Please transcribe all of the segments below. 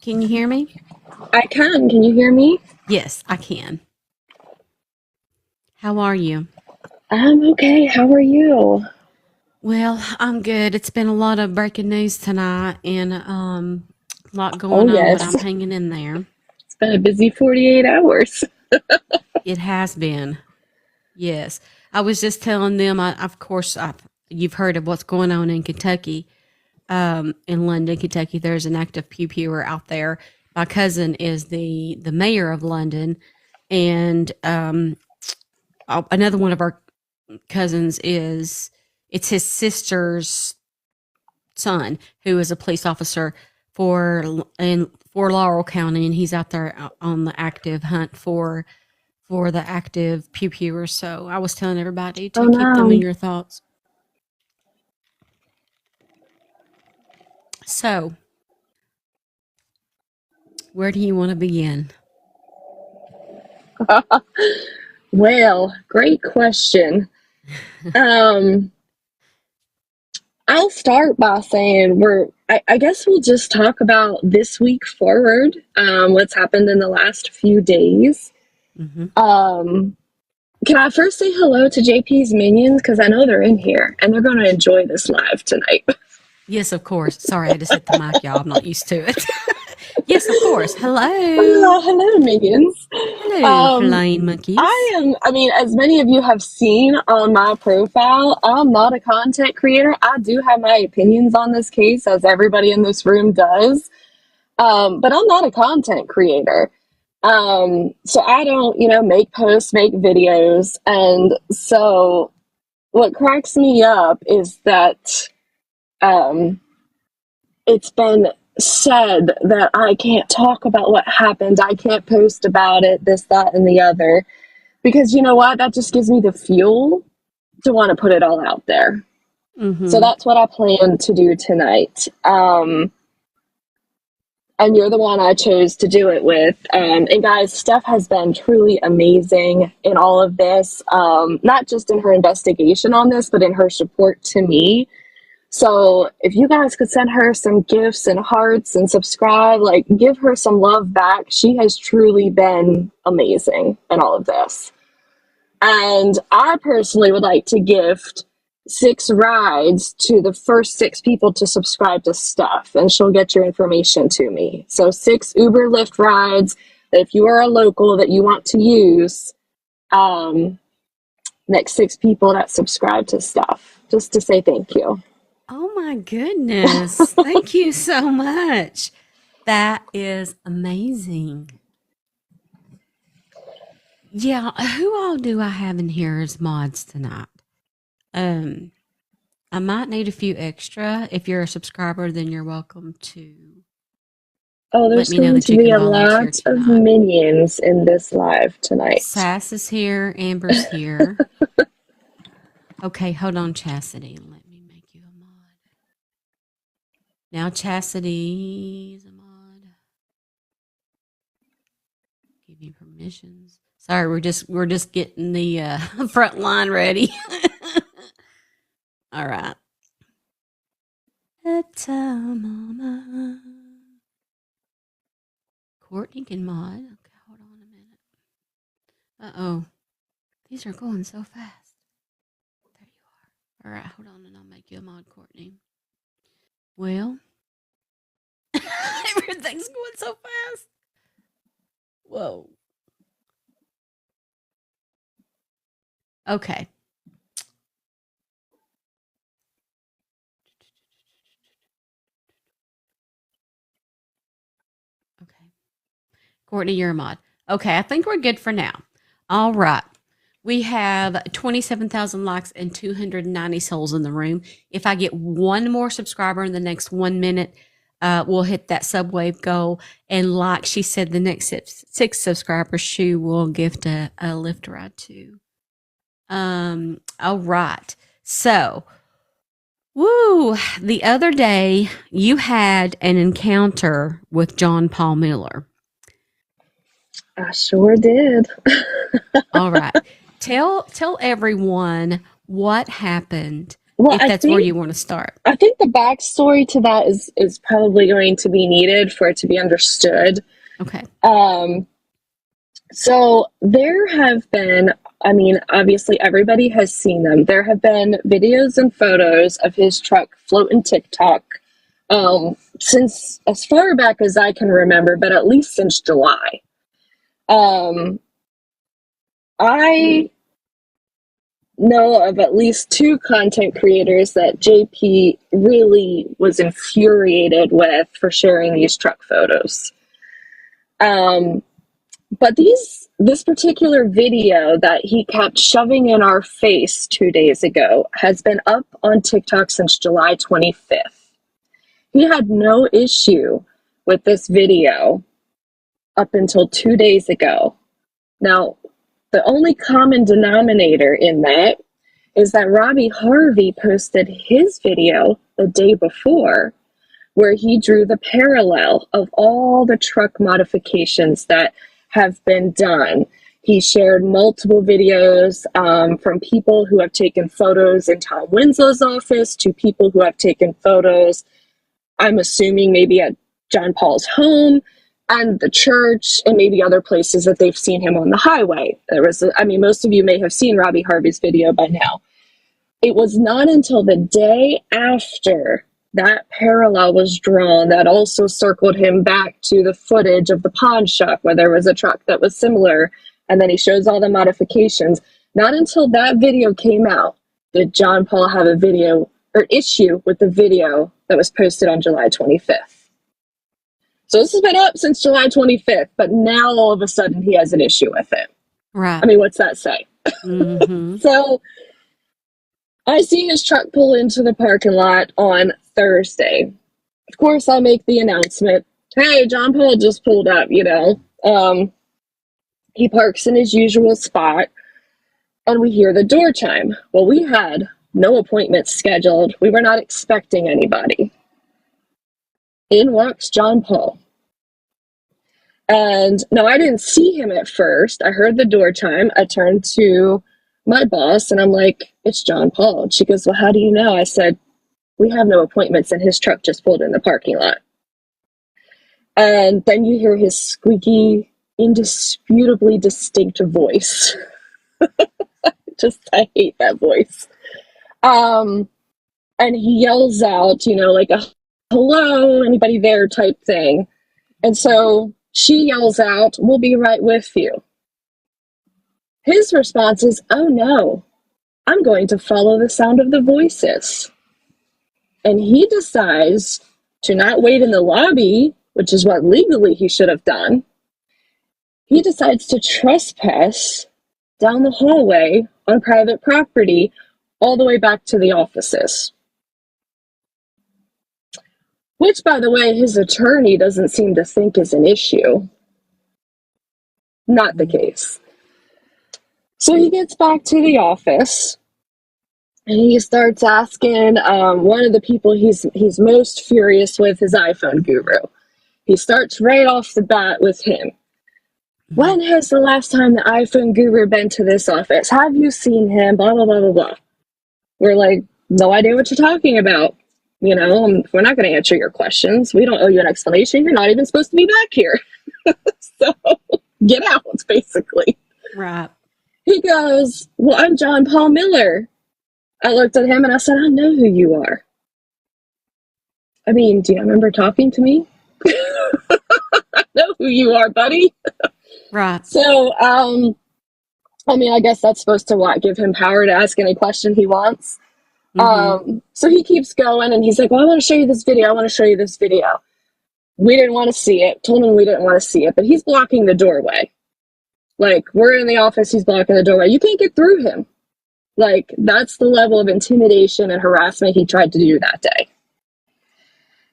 Can you hear me? I can. Can you hear me? Yes, I can. How are you? I'm okay. How are you? Well, I'm good. It's been a lot of breaking news tonight and a lot Oh, going on, but yes. I'm hanging in there. It's been a busy 48 hours. It has been. Yes. I was just telling them, of course, you've heard of what's going on in Kentucky, in London, Kentucky. There's an active pew pewer out there. My cousin is the mayor of London, and another one of our cousins is it's his sister's son who is a police officer for Laurel County, and he's out there on the active hunt for the active pew pewers. So I was telling everybody Oh, to keep them in no. your thoughts. So where do you want to begin? Well, great question. Um, I'll start by saying I guess we'll just talk about this week forward, what's happened in the last few days. Hmm. Um, can I first say hello to JP's minions? Because I know they're in here and they're going to enjoy this live tonight. Yes, of course. Sorry, I just hit the mic, y'all. I'm not used to it. Yes, of course. Hello. Hello, minions. Hello, Um, flying monkeys. I mean, as many of you have seen on my profile, I'm not a content creator. I do have my opinions on this case, as everybody in this room does. But I'm not a content creator. So I don't, make posts, make videos. And so what cracks me up is that, um, it's been said that I can't talk about what happened. I can't post about it, this, that, and the other. Because you know what? That just gives me the fuel to want to put it all out there. So Hmm. that's what I plan to do tonight. And you're the one I chose to do it with. And guys, Steph has been truly amazing in all of this, not just in her investigation on this, but in her support to me. So if you guys could send her some gifts and hearts and subscribe, like give her some love back. She has truly been amazing in all of this. And I personally would like to gift 6 rides to the first 6 people to subscribe to Steph, and she'll get your information to me. So 6 Uber Lyft rides that if you are a local that you want to use, um, next 6 people that subscribe to Steph, just to say thank you. Oh my goodness. Thank you so much. That is amazing. Yeah, who all do I have in here as mods tonight? Um, I might need a few extra. If you're a subscriber, then you're welcome to Oh, let there's me know going that to you be can a volunteer lot of tonight. minions in this live tonight. Sass is here, Amber's here. Okay, hold on, Chastity. Let me make you a mod. Now Chastity's a mod. Give you permissions. Sorry, we're just getting the front line ready. All right. Mama. Courtney can mod. Okay, hold on a minute. Uh-oh. These are going so fast. There you are. All right, hold on and I'll make you a mod, Courtney. Well, everything's going so fast. Whoa. Okay. Okay. Courtney, you're a mod. Okay, I think we're good for now. All right. We have 27,000 likes and 290 souls in the room. If I get one more subscriber in the next 1 minute, we'll hit that subwave goal. And like she said, the next 6 subscribers, she will gift a lift ride to. All right. So, woo, the other day you had an encounter with John Paul Miller. I sure did. All right. Tell everyone what happened Well, if that's where you want to start. I think the backstory to that is probably going to be needed for it to be understood. Okay. So there have been, I mean, obviously everybody has seen them. There have been videos and photos of his truck floating TikTok since as far back as I can remember, but at least since July. I know of at least two content creators that JP really was infuriated with for sharing these truck photos. But this particular video that he kept shoving in our face 2 days ago has been up on TikTok since July 25th. He had no issue with this video up until 2 days ago. Now, the only common denominator in that is that Robbie Harvey posted his video the day before where he drew the parallel of all the truck modifications that have been done. He shared multiple videos from people who have taken photos in Tom Winslow's office to people who have taken photos, I'm assuming maybe at John Paul's home and the church and maybe other places that they've seen him on the highway. Most of you may have seen Robbie Harvey's video by now. It was not until the day after that parallel was drawn that also circled him back to the footage of the pawn shop where there was a truck that was similar, and then he shows all the modifications. Not until that video came out did John Paul have a video or issue with the video that was posted on July 25th. So this has been up since July 25th, but now all of a sudden he has an issue with it. Right. I mean, what's that say? Mm-hmm. So I see his truck pull into the parking lot on Thursday. Of course, I make the announcement, hey, John Paul just pulled up, He parks in his usual spot, and we hear the door chime. Well, we had no appointments scheduled. We were not expecting anybody. In walks John Paul. And no, I didn't see him at first. I heard the door chime. I turned to my boss, and I'm like, it's John Paul. And she goes, well, how do you know? I said, we have no appointments, and his truck just pulled in the parking lot. And then you hear his squeaky, indisputably distinct voice. I hate that voice. And he yells out, like a hello, anybody there type thing. And so she yells out, we'll be right with you. His response is, oh no, I'm going to follow the sound of the voices. And he decides to not wait in the lobby, which is what legally he should have done. He decides to trespass down the hallway on private property all the way back to the offices. Which, by the way, his attorney doesn't seem to think is an issue. Not the case. So he gets back to the office, and he starts asking one of the people he's most furious with, his iPhone guru. He starts right off the bat with him. When has the last time the iPhone guru been to this office? Have you seen him? Blah, blah, blah, blah, blah. We're like, no idea what you're talking about. We're not going to answer your questions. We don't owe you an explanation. You're not even supposed to be back here. So get out, basically. Right. He goes, well, I'm John Paul Miller. I looked at him and I said, I know who you are. I mean, do you remember talking to me? I know who you are, buddy. Right. So, I guess that's supposed to give him power to ask any question he wants. Mm-hmm. So he keeps going and he's like, well, I want to show you this video. I want to show you this video. We didn't want to see it. Told him we didn't want to see it, but he's blocking the doorway. Like, we're in the office, he's blocking the doorway. You can't get through him. Like, that's the level of intimidation and harassment he tried to do that day.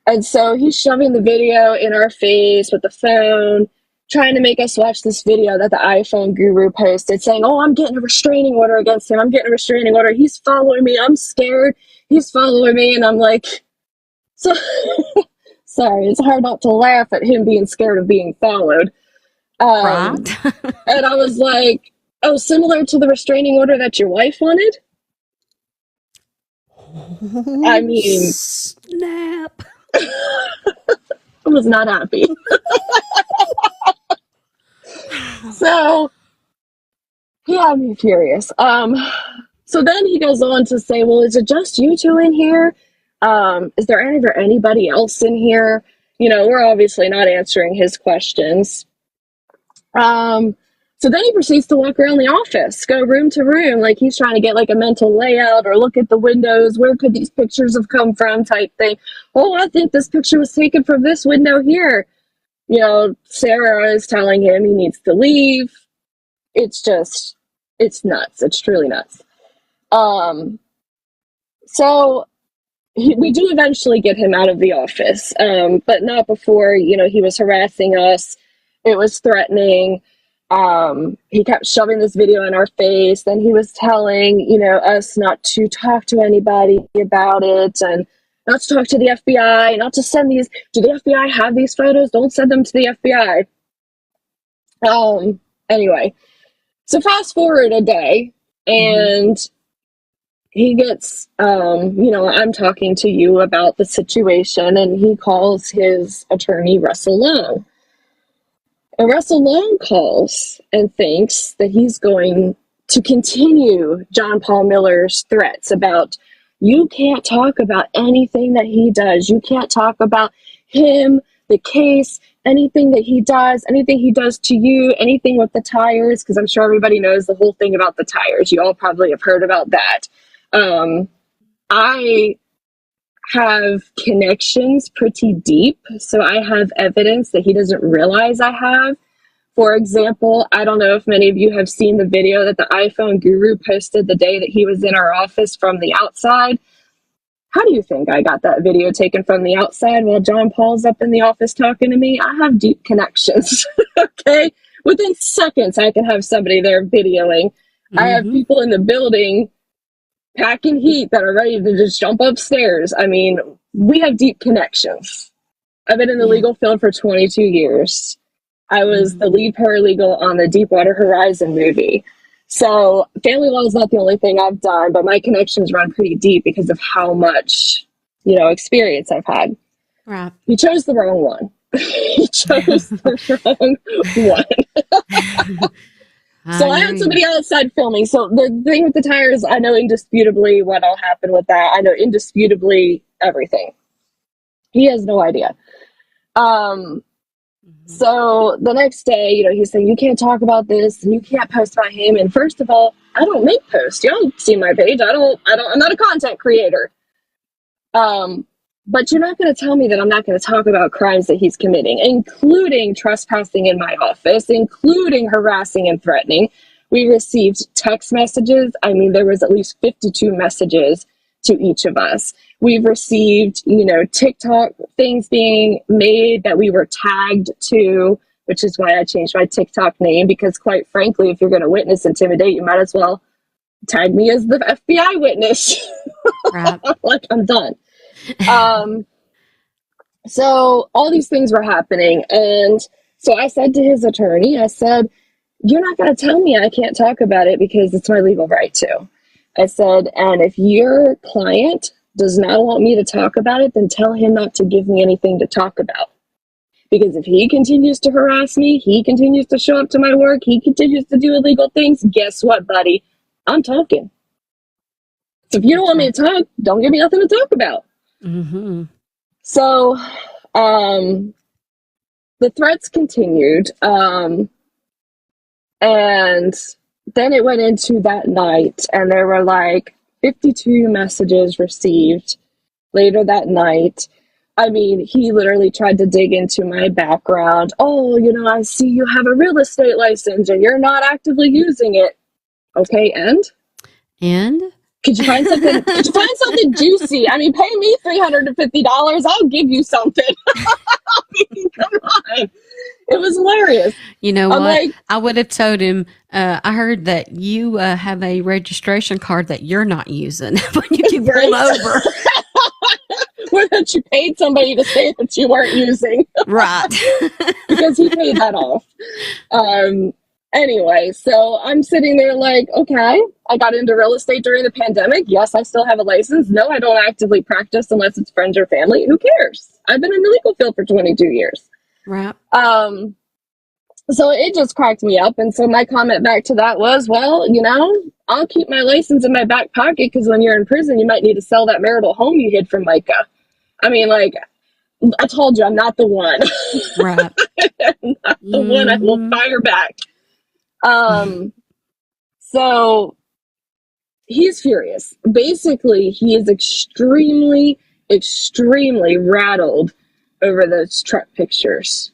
And so he's shoving the video in our face with the phone, trying to make us watch this video that the iPhone guru posted saying, oh, I'm getting a restraining order against him. I'm getting a restraining order. He's following me. I'm scared. He's following me. And I'm like, so sorry, it's hard not to laugh at him being scared of being followed. Right. And I was like, oh, similar to the restraining order that your wife wanted? I mean, snap. I was not happy. So he had me furious. So then he goes on to say, well, is it just you two in here? Is there ever anybody else in here? You know, we're obviously not answering his questions. So then he proceeds to walk around the office, go room to room, like he's trying to get like a mental layout or look at the windows. Where could these pictures have come from type thing. Oh, I think this picture was taken from this window here. You know, Sarah is telling him he needs to leave. It's nuts. It's truly nuts. So we do eventually get him out of the office, but not before, you know, he was harassing us. It was threatening. He kept shoving this video in our face. Then he was telling, you know, us not to talk to anybody about it and not to talk to the FBI, not to send these. Do the FBI have these photos? Don't send them to the FBI. Anyway, so fast forward a day, and he gets, you know, I'm talking to you about the situation, and he calls his attorney, Russell Long. And Russell Long calls and thinks that he's going to continue John Paul Miller's threats about, you can't talk about anything that he does. You can't talk about him, the case, anything that he does, anything he does to you, anything with the tires, because I'm sure everybody knows the whole thing about the tires. You all probably have heard about that. I have connections pretty deep, so I have evidence that he doesn't realize I have. For example, I don't know if many of you have seen the video that the iPhone guru posted the day that he was in our office from the outside. How do you think I got that video taken from the outside while John Paul's up in the office talking to me? I have deep connections, okay? Within seconds, I can have somebody there videoing. I have people in the building packing heat that are ready to just jump upstairs. I mean, we have deep connections. I've been in the legal field for 22 years. I was the lead paralegal on the Deepwater Horizon movie. So family law is not the only thing I've done, but my connections run pretty deep because of how much, you know, experience I've had. Right. He chose the wrong one. He chose the wrong one. So I had somebody outside filming. So the thing with the tires, I know indisputably what all happened with that. I know indisputably everything. He has no idea. So the next day, you know, he's saying, you can't talk about this and you can't post about him. And first of all, I don't make posts. Y'all see my page. I'm not a content creator. But you're not going to tell me that I'm not going to talk about crimes that he's committing, including trespassing in my office, including harassing and threatening. We received text messages. I mean, there was at least 52 messages to each of us. We've received, you know, TikTok things being made that we were tagged to, which is why I changed my TikTok name, because quite frankly, if you're going to witness intimidate, you might as well tag me as the FBI witness. Right. Like, I'm done. So all these things were happening. And so I said to his attorney, I said, you're not going to tell me I can't talk about it because it's my legal right to. I said, and if your client does not want me to talk about it, then tell him not to give me anything to talk about. Because if he continues to harass me, he continues to show up to my work, he continues to do illegal things, guess what, buddy? I'm talking. So if you don't want me to talk, don't give me nothing to talk about. So the threats continued. And then it went into that night, and there were like 52 messages received later that night. I mean, he literally tried to dig into my background. Oh, you know, I see you have a real estate license and you're not actively using it. Okay, and? Could you find something? Could you find something juicy? I mean, pay me $350. I'll give you something. I mean, come on. It was hilarious. You know what? Like, I would have told him, I heard that you have a registration card that you're not using when you get pulled over. Or that you paid somebody to say that you weren't using. Right. Because he paid that off. Anyway, so I'm sitting there like, okay, I got into real estate during the pandemic. Yes, I still have a license. No, I don't actively practice unless it's friends or family. Who cares? I've been in the legal field for 22 years. Right. Um, so it just cracked me up. And so my comment back to that was, well, I'll keep my license in my back pocket because when you're in prison, you might need to sell that marital home you hid from Micah. I mean, like, I told you, I'm not the one. Right. I'm not the one. I will fire back. So he's furious. Basically, he is extremely, extremely rattled over those truck pictures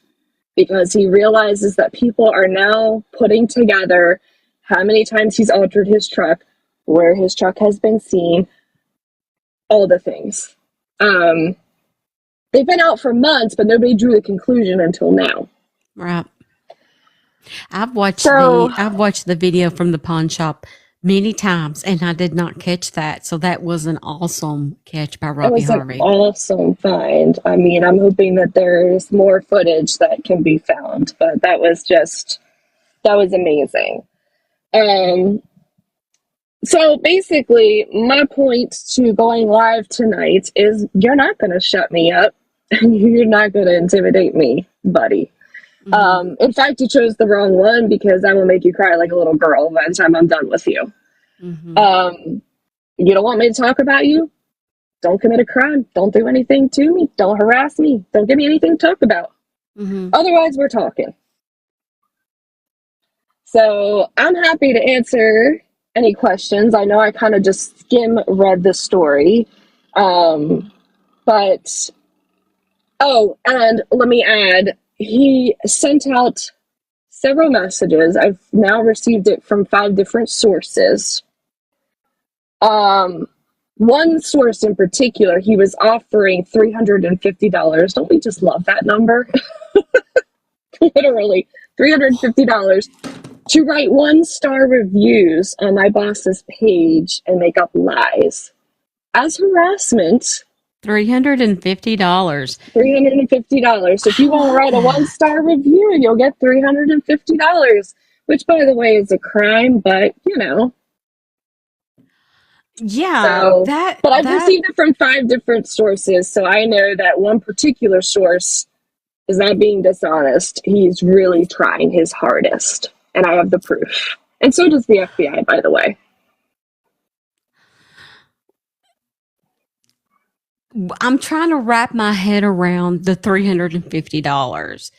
because he realizes that people are now putting together how many times he's altered his truck, where his truck has been seen, all the things. They've been out for months, but nobody drew the conclusion until now. Right. I've watched the video from the pawn shop many times, and I did not catch that. So that was an awesome catch by Robbie Harvey. An awesome find. I mean, I'm hoping that there's more footage that can be found, but that was amazing. So basically, my point to going live tonight is you're not going to shut me up, and you're not going to intimidate me, buddy. Mm-hmm. In fact, you chose the wrong one because I will make you cry like a little girl by the time I'm done with you. Mm-hmm. You don't want me to talk about you? Don't commit a crime. Don't do anything to me. Don't harass me. Don't give me anything to talk about. Mm-hmm. Otherwise, we're talking. So I'm happy to answer any questions. I know I kind of just read the story. And let me add, he sent out several messages. I've now received it from 5 different sources. One source in particular, he was offering $350. Don't we just love that number? Literally, $350 to write 1-star reviews on my boss's page and make up lies as harassment. $350. $350. So if you want to write a 1-star review, you'll get $350, which, by the way, is a crime, but Yeah, but I've received it from 5 different sources, so I know that one particular source is not being dishonest. He's really trying his hardest, and I have the proof. And so does the FBI, by the way. I'm trying to wrap my head around the $350.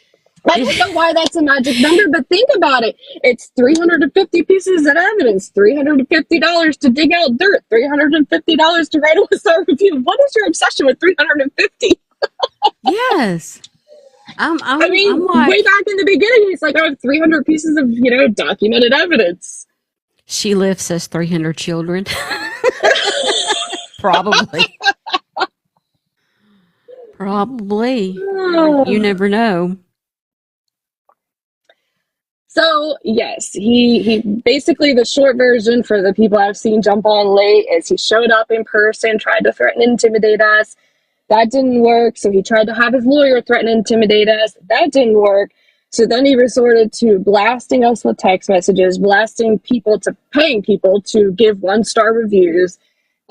I don't know why that's a magic number, but think about it. It's 350 pieces of evidence, $350 to dig out dirt, $350 to write a 1-star review. What is your obsession with 350? Yes. I'm like, way back in the beginning, he's like, I have 300 pieces of, documented evidence. She lifts us 300 children. Probably. You never know. So, yes, he basically, the short version for the people I've seen jump on late is he showed up in person, tried to threaten and intimidate us. That didn't work. So he tried to have his lawyer threaten and intimidate us. That didn't work. So then he resorted to blasting us with text messages, paying people to give 1-star reviews,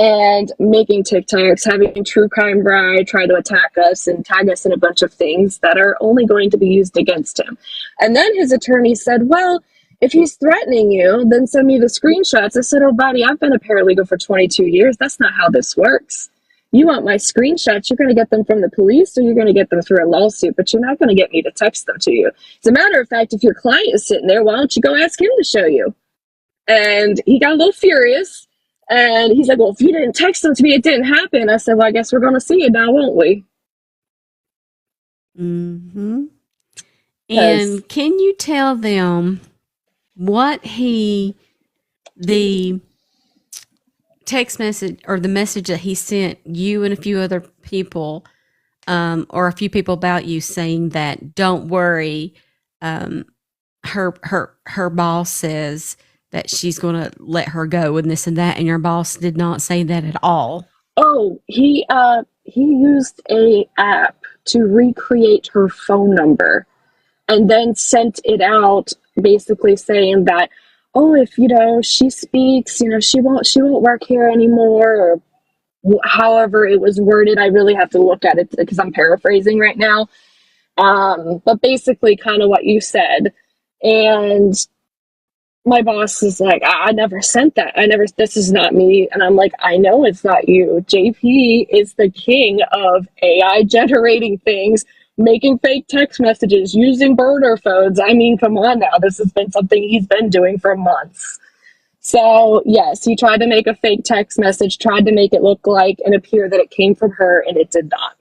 and making TikToks, having True Crime Bride try to attack us and tag us in a bunch of things that are only going to be used against him. And then his attorney said, well, if he's threatening you, then send me the screenshots. I said, oh, buddy, I've been a paralegal for 22 years. That's not how this works. You want my screenshots, you're going to get them from the police or you're going to get them through a lawsuit, but you're not going to get me to text them to you. As a matter of fact, if your client is sitting there, why don't you go ask him to show you? And he got a little furious. And he's like, well, if you didn't text them to me, it didn't happen. I said, well, I guess we're going to see it now, won't we? Mm-hmm. And can you tell them what the text message or the message that he sent you and a few other people, or a few people about you, saying that don't worry, her boss says that she's going to let her go and this and that, and your boss did not say that at all. Oh, he used a app to recreate her phone number and then sent it out basically saying that, oh, if she speaks, she won't work here anymore, or however it was worded. I really have to look at it because I'm paraphrasing right now. But basically, kind of what you said. And my boss is like, I never sent that. This is not me. And I'm like, I know it's not you. JP is the king of AI generating things, making fake text messages, using burner phones. I mean, come on now. This has been something he's been doing for months. So, yes, he tried to make a fake text message, tried to make it look like and appear that it came from her, and it did not.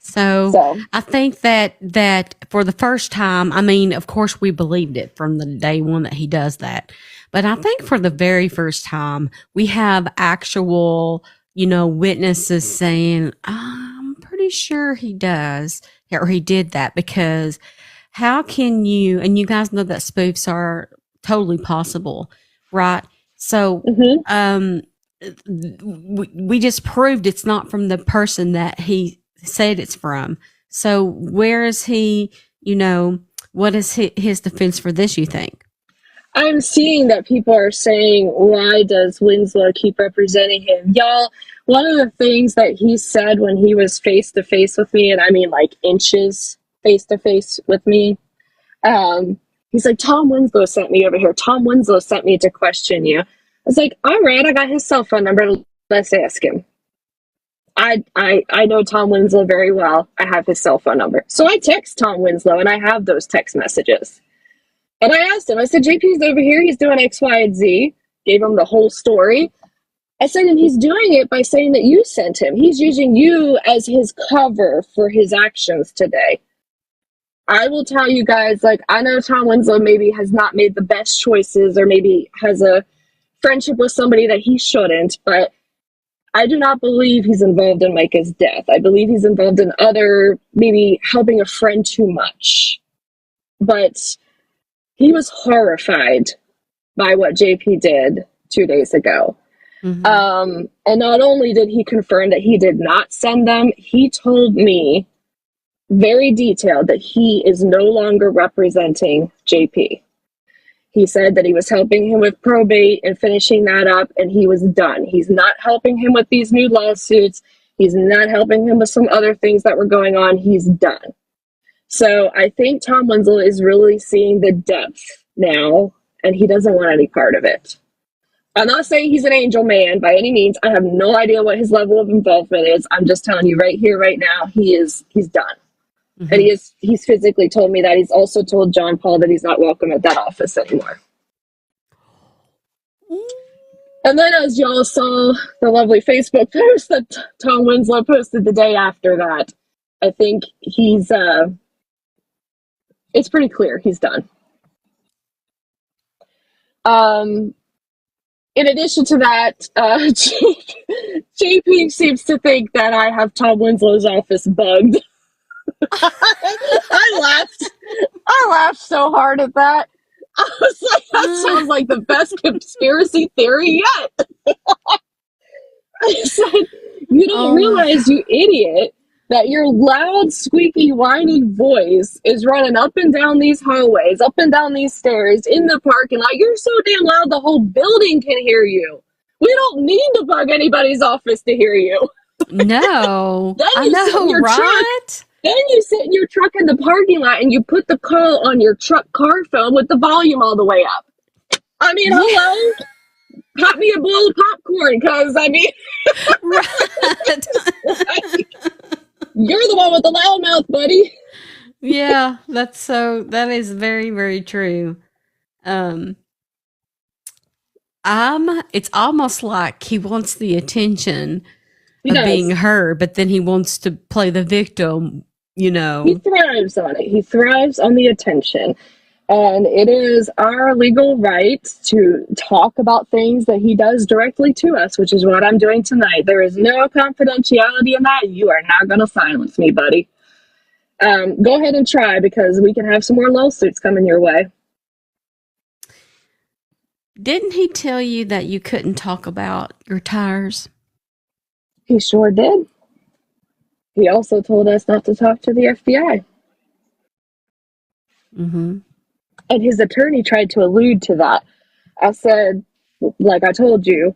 So I think that for the first time, I mean, of course, we believed it from the day one that he does that. But I think for the very first time, we have actual, witnesses saying, I'm pretty sure he does, or he did that, because how can you, and you guys know that spoofs are totally possible, right? So, we just proved it's not from the person that he said it's from. So where is he, what is his defense for this, you think? I'm seeing that people are saying, why does Winslow keep representing him? Y'all, one of the things that he said when he was face to face with me, and I mean like inches face to face with me, he's like, Tom Winslow sent me over here. Tom Winslow sent me to question you. I was like, all right, I got his cell phone number. Let's ask him. I know Tom Winslow very well. I have his cell phone number. So I text Tom Winslow, and I have those text messages. And I asked him, I said, JP's over here. He's doing X, Y, and Z. Gave him the whole story. I said, and he's doing it by saying that you sent him. He's using you as his cover for his actions today. I will tell you guys, like, I know Tom Winslow maybe has not made the best choices, or maybe has a friendship with somebody that he shouldn't, but I do not believe he's involved in Micah's death. I believe he's involved in maybe helping a friend too much. But he was horrified by what JP did 2 days ago. Mm-hmm. And not only did he confirm that he did not send them, he told me very detailed that he is no longer representing JP. He said that he was helping him with probate and finishing that up, and he was done. He's not helping him with these new lawsuits. He's not helping him with some other things that were going on. He's done. So I think Tom Winslow is really seeing the depth now, and he doesn't want any part of it. I'm not saying he's an angel man by any means. I have no idea what his level of involvement is. I'm just telling you right here, right now, he's done. Mm-hmm. And he's physically told me that. He's also told John Paul that he's not welcome at that office anymore. And then, as y'all saw the lovely Facebook post that Tom Winslow posted the day after that, I think it's pretty clear he's done. In addition to that, JP seems to think that I have Tom Winslow's office bugged. I laughed so hard at that. I was like, that sounds like the best conspiracy theory yet. I said, you don't realize, you idiot, that your loud, squeaky, whining voice is running up and down these hallways, up and down these stairs, in the parking lot. You're so damn loud the whole building can hear you. We don't need to bug anybody's office to hear you. No. I know, right? Then you sit in your truck in the parking lot and you put the call on your truck car phone with the volume all the way up. I mean, hello? Pop me a bowl of popcorn, because, I mean... Right. You're the one with the loudmouth, buddy. Yeah, that is very, very true. It's almost like he wants the attention of being heard, but then he wants to play the victim, He thrives on it. He thrives on the attention. And it is our legal right to talk about things that he does directly to us, which is what I'm doing tonight. There is no confidentiality in that. You are not going to silence me, buddy. Go ahead and try, because we can have some more lawsuits coming your way. Didn't he tell you that you couldn't talk about your tires? He sure did. He also told us not to talk to the FBI. Mm-hmm. And his attorney tried to allude to that. I said, like I told you,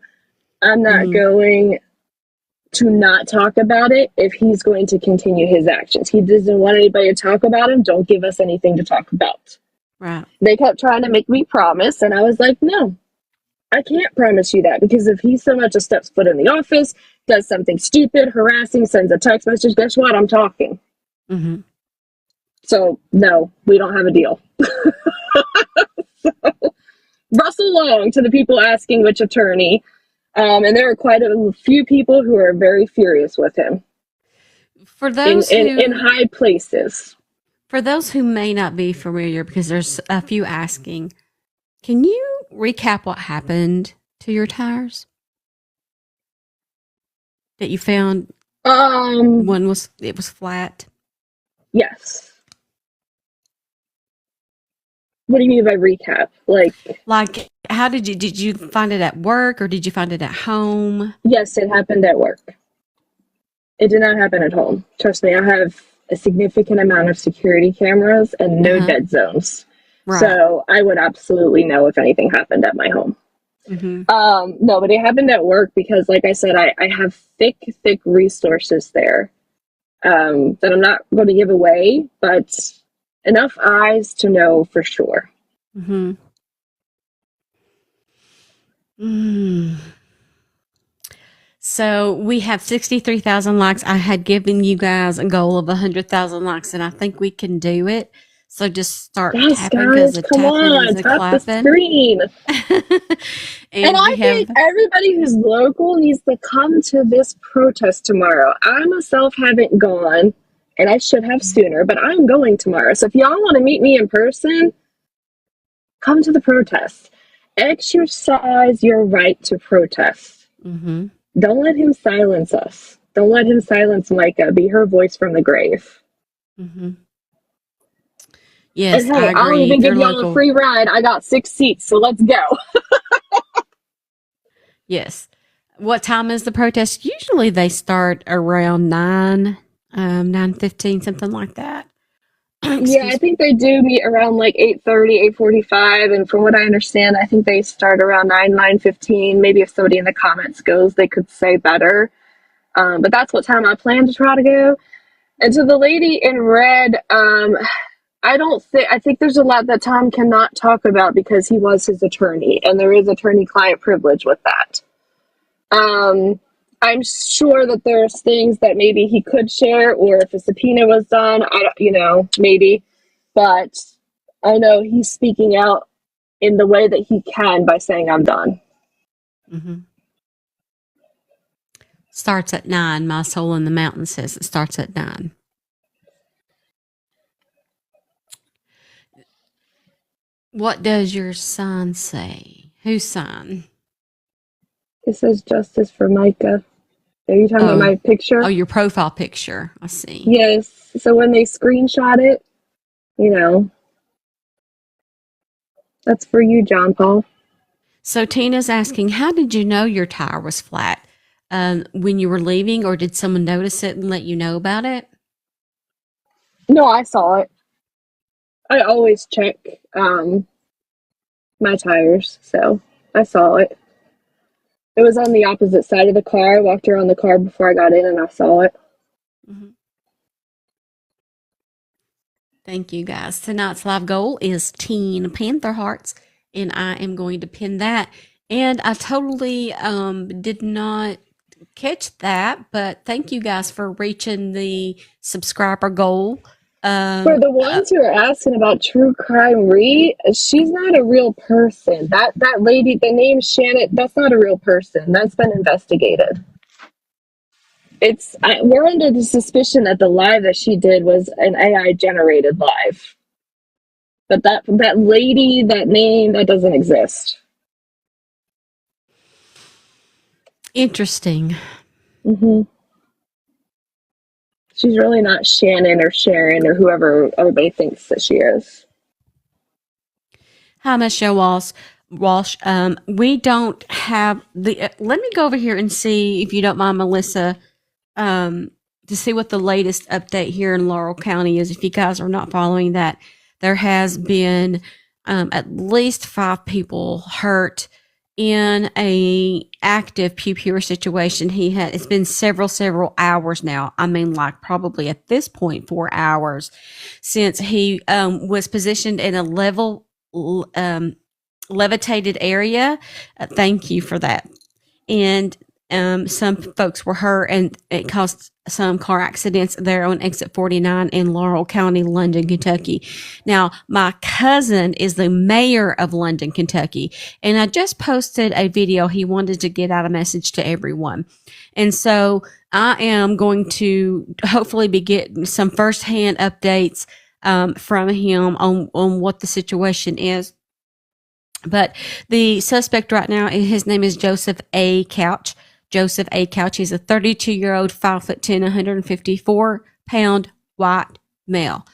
I'm not Mm-hmm. going to not talk about it if he's going to continue his actions. He doesn't want anybody to talk about him. Don't give us anything to talk about. Right. They kept trying to make me promise, and I was like, no, I can't promise you that, because if he so much as steps foot in the office, does something stupid, harassing, sends a text message, guess what? I'm talking. Mm-hmm. So, no, we don't have a deal. Russell Long to the people asking which attorney. And there are quite a few people who are very furious with him For in, those in, in who high places. for those who may not be familiar, because there's a few asking, can you recap what happened to your tires that you found? One was it was flat. Yes. What do you mean by recap? Like, how did you find it at work or did you find it at home? Yes, it happened at work. It did not happen at home. Trust me, I have a significant amount of security cameras and no Uh-huh. dead zones. Right. So I would absolutely know if anything happened at my home. Mm-hmm. No, but it happened at work because, like I said, I have thick resources there that I'm not going to give away, but enough eyes to know for sure. Mm-hmm. Mm. So we have 63,000 likes. I had given you guys a goal of 100,000 likes, and I think we can do it. So just start Yes, tapping, because guys, the come tapping is on, a tap the clapping. screen. And And we I think have everybody who's local needs to come to this protest tomorrow. I myself haven't gone, and I should have sooner, but I'm going tomorrow. So if y'all want to meet me in person, come to the protest. Exercise your right to protest. mm-hmm. Don't let him silence us. Don't let him silence Micah. Be her voice from the grave. Mm-hmm. And Yes, hey, I I'll agree. even If give you're y'all a local, free ride. I got 6 seats, so let's go. yes. What time is the protest? Usually they start around 9:15, something like that. Yeah, I Excuse me. think they do meet around like 8:30, 8:45, and from what I understand, I think they start around 9:15. Maybe if somebody in the comments goes, they could say better. But that's what time I plan to try to go. And to the lady in red, I think there's a lot that Tom cannot talk about because he was his attorney, and there is attorney-client privilege with that. I'm sure that there's things that maybe he could share, or if a subpoena was done, I don't, maybe. But I know he's speaking out in the way that he can by saying, I'm done. Mm-hmm. Starts at 9. My soul in the mountain says it starts at 9. What does your sign say? Whose sign? It says justice for Micah. Are you talking about Oh, my picture? oh, your profile picture. I see. Yes. So when they screenshot it, that's for you, John Paul. So Tina's asking, how did you know your tire was flat? When you were leaving, or did someone notice it and let you know about it? No, I saw it. I always check my tires, so I saw it. It was on the opposite side of the car. I walked around the car before I got in and I saw it. Mm-hmm. Thank you, guys. Tonight's live goal is Teen Panther Hearts, and I am going to pin that. And I totally did not catch that, but thank you guys for reaching the subscriber goal. For the ones who are asking about True Crime Re, she's not a real person. That lady, the name Shannon, that's not a real person. That's been investigated. We're under the suspicion that the live that she did was an AI generated live, but that lady, that name, that doesn't exist. Interesting. Mm-hmm. She's really not Shannon or Sharon or whoever everybody thinks that she is. Hi, Michelle Walsh. We don't have the. Let me go over here and see, if you don't mind, Melissa, to see what the latest update here in Laurel County is. If you guys are not following that, There has been at least 5 people hurt in a active pew pewer situation. It's been several hours now. I mean, like probably at this point 4 hours since he was positioned in a levitated area. Thank you for that. And some folks were hurt, and it caused some car accidents there on exit 49 in Laurel County, London, Kentucky. Now, my cousin is the mayor of London, Kentucky, and I just posted a video. He wanted to get out a message to everyone. And so I am going to hopefully be getting some firsthand updates from him on what the situation is. But the suspect right now, his name is Joseph A. Couch. Joseph A. Couch. He's a 32-year-old, 5'10", 154-pound white male.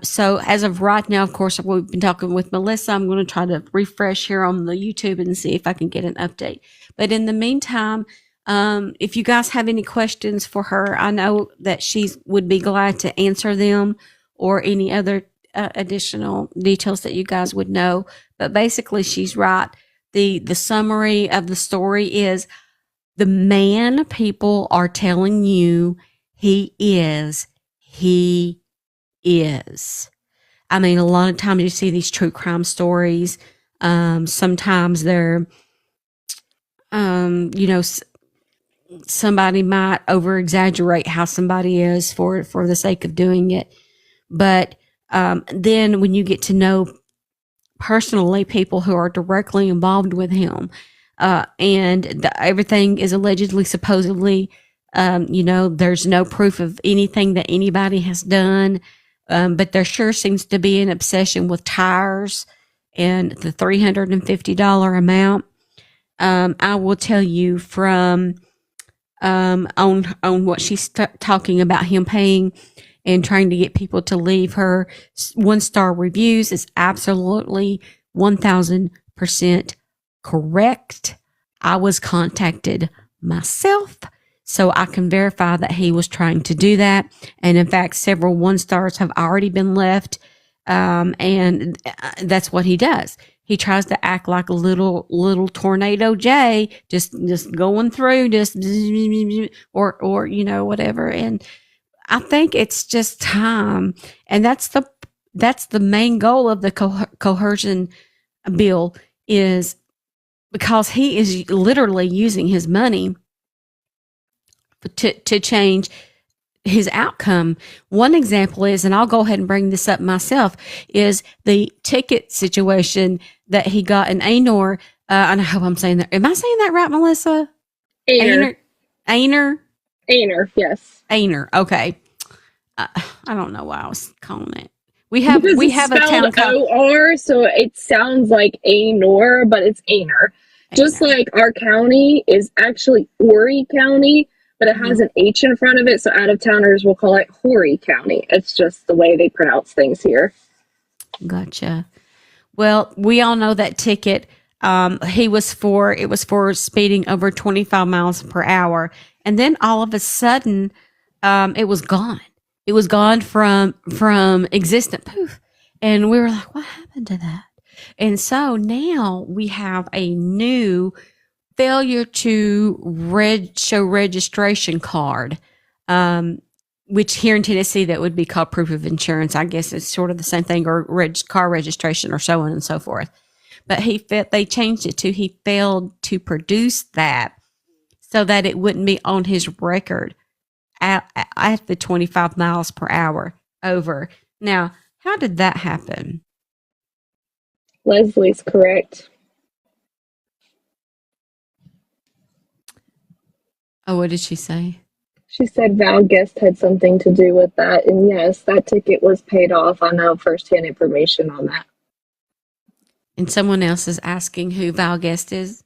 So as of right now, of course, we've been talking with Melissa. I'm going to try to refresh here on the YouTube and see if I can get an update. But in the meantime, if you guys have any questions for her, I know that she would be glad to answer them, or any other additional details that you guys would know. But basically, she's right. The summary of the story is the man people are telling you he is. I mean, a lot of times you see these true crime stories. Sometimes they're, somebody might over exaggerate how somebody is for the sake of doing it. But then when you get to know personally people who are directly involved with him, and everything is allegedly, supposedly, there's no proof of anything that anybody has done. But there sure seems to be an obsession with tires and the $350 amount. I will tell you from on what she's talking about him paying and trying to get people to leave her 1-star reviews is absolutely 1000% correct. I was contacted myself, so I can verify that he was trying to do that. And in fact, several 1-stars have already been left. And that's what he does. He tries to act like a little tornado J, just going through, or whatever. And I think it's just time, and that's the main goal of the coercion bill, is because he is literally using his money to change his outcome. One example is, and I'll go ahead and bring this up myself, is the ticket situation that he got in Aynor. I hope I'm saying that. Am I saying that right, Melissa? Aynor. Aynor? Aynor, yes. Aynor. Okay. I don't know why I was calling it. We have a town called OR, so it sounds like Aynor, but it's Aynor. Just like our county is actually Horry County, but it has an H in front of it, so out-of-towners will call it Horry County. It's just the way they pronounce things here. Gotcha. Well, we all know that ticket. It was for speeding over 25 miles per hour, and then all of a sudden, it was gone. It was gone from existent. Poof. And we were like, what happened to that? And so now we have a new failure to show registration card, which here in Tennessee, that would be called proof of insurance. I guess it's sort of the same thing, or car registration, or so on and so forth. But they changed it to he failed to produce that so that it wouldn't be on his record at the 25 miles per hour over. Now, how did that happen? Leslie's correct. Oh, what did she say? She said Val Guest had something to do with that. And yes, that ticket was paid off. I know firsthand information on that. And someone else is asking who Val Guest is?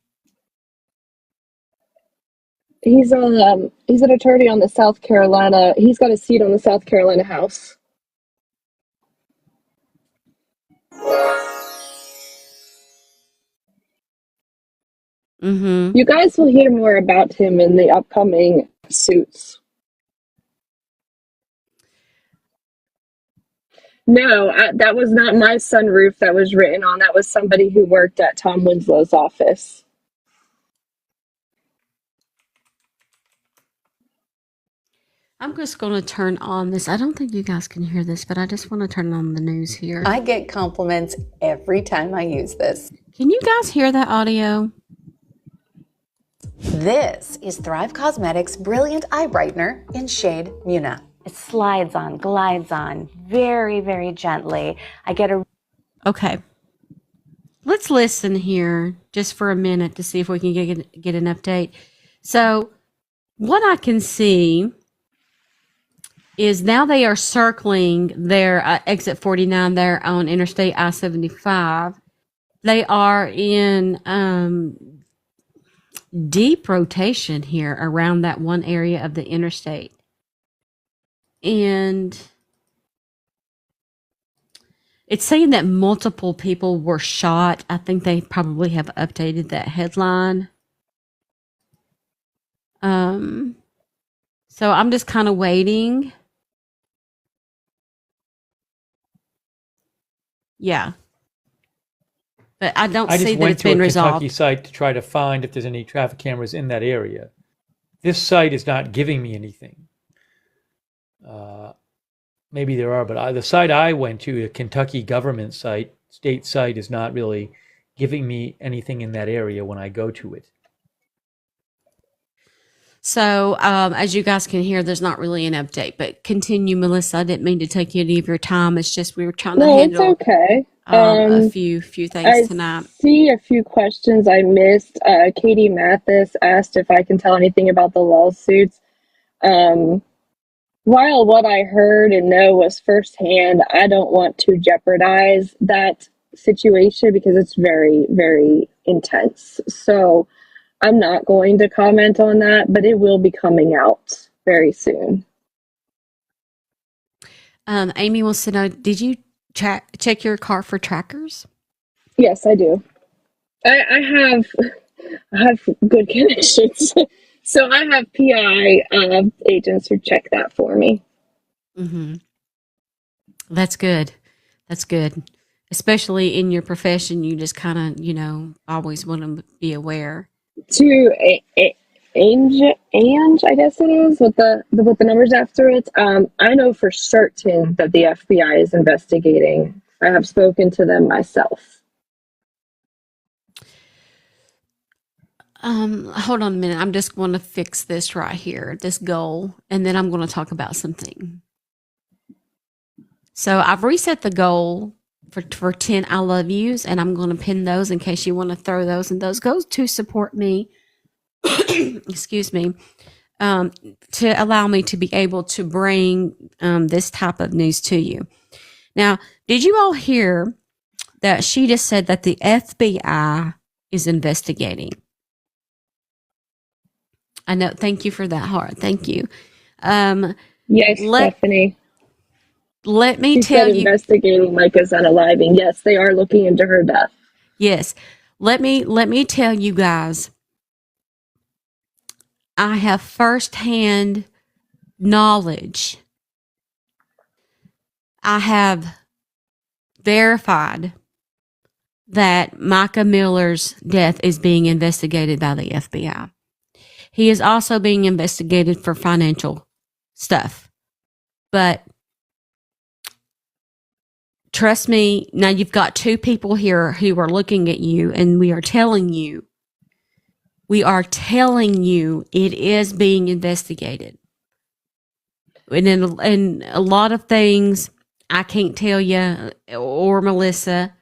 He's an attorney on the South Carolina. He's got a seat on the South Carolina House. Mm-hmm. You guys will hear more about him in the upcoming suits. No, that was not my sunroof that was written on. That was somebody who worked at Tom Winslow's office. I'm just going to turn on this. I don't think you guys can hear this, but I just want to turn on the news here. I get compliments every time I use this. Can you guys hear that audio? This is Thrive Cosmetics Brilliant Eye Brightener in shade Muna. It slides on, glides on very, very gently. I get a Okay. Let's listen here just for a minute to see if we can get an update. So, what I can see is now they are circling their exit 49 there on Interstate I-75. They are in deep rotation here around that one area of the interstate. And it's saying that multiple people were shot. I think they probably have updated that headline. So I'm just kind of waiting. Yeah. But I don't see that it's been resolved. Kentucky site to try to find if there's any traffic cameras in that area. This site is not giving me anything. Maybe there are, but the site I went to, the Kentucky government site, state site, is not really giving me anything in that area when I go to it. So, as you guys can hear, there's not really an update, but continue, Melissa. I didn't mean to take any of your time. It's just we were trying to handle it's okay. A few things tonight. I see a few questions I missed. Katie Mathis asked if I can tell anything about the lawsuits. While what I heard and know was firsthand, I don't want to jeopardize that situation because it's very, very intense. So I'm not going to comment on that, but it will be coming out very soon. Amy wants to know, did you check your car for trackers? Yes, I do. I have good connections. So I have PI agents who check that for me. Mm-hmm. That's good. That's good. Especially in your profession, you just kind of, always want to be aware. To Ange, I guess it is, with the numbers after it. I know for certain that the FBI is investigating. I have spoken to them myself. Hold on a minute. I'm just going to fix this right here, this goal, and then I'm going to talk about something. So I've reset the goal for 10 I love yous, and I'm going to pin those in case you want to throw those, and those go to support me. Excuse me. To allow me to be able to bring this type of news to you. Now, did you all hear that she just said that the FBI is investigating? I know. Thank you for that heart. Thank you. Yes, Stephanie. Let me she tell said you. Investigating Micah's unaliving. Yes, they are looking into her death. Yes. Let me tell you guys. I have firsthand knowledge. I have verified that Micah Miller's death is being investigated by the FBI. He is also being investigated for financial stuff. But trust me, now you've got two people here who are looking at you, and we are telling you it is being investigated. And a lot of things I can't tell you or Melissa,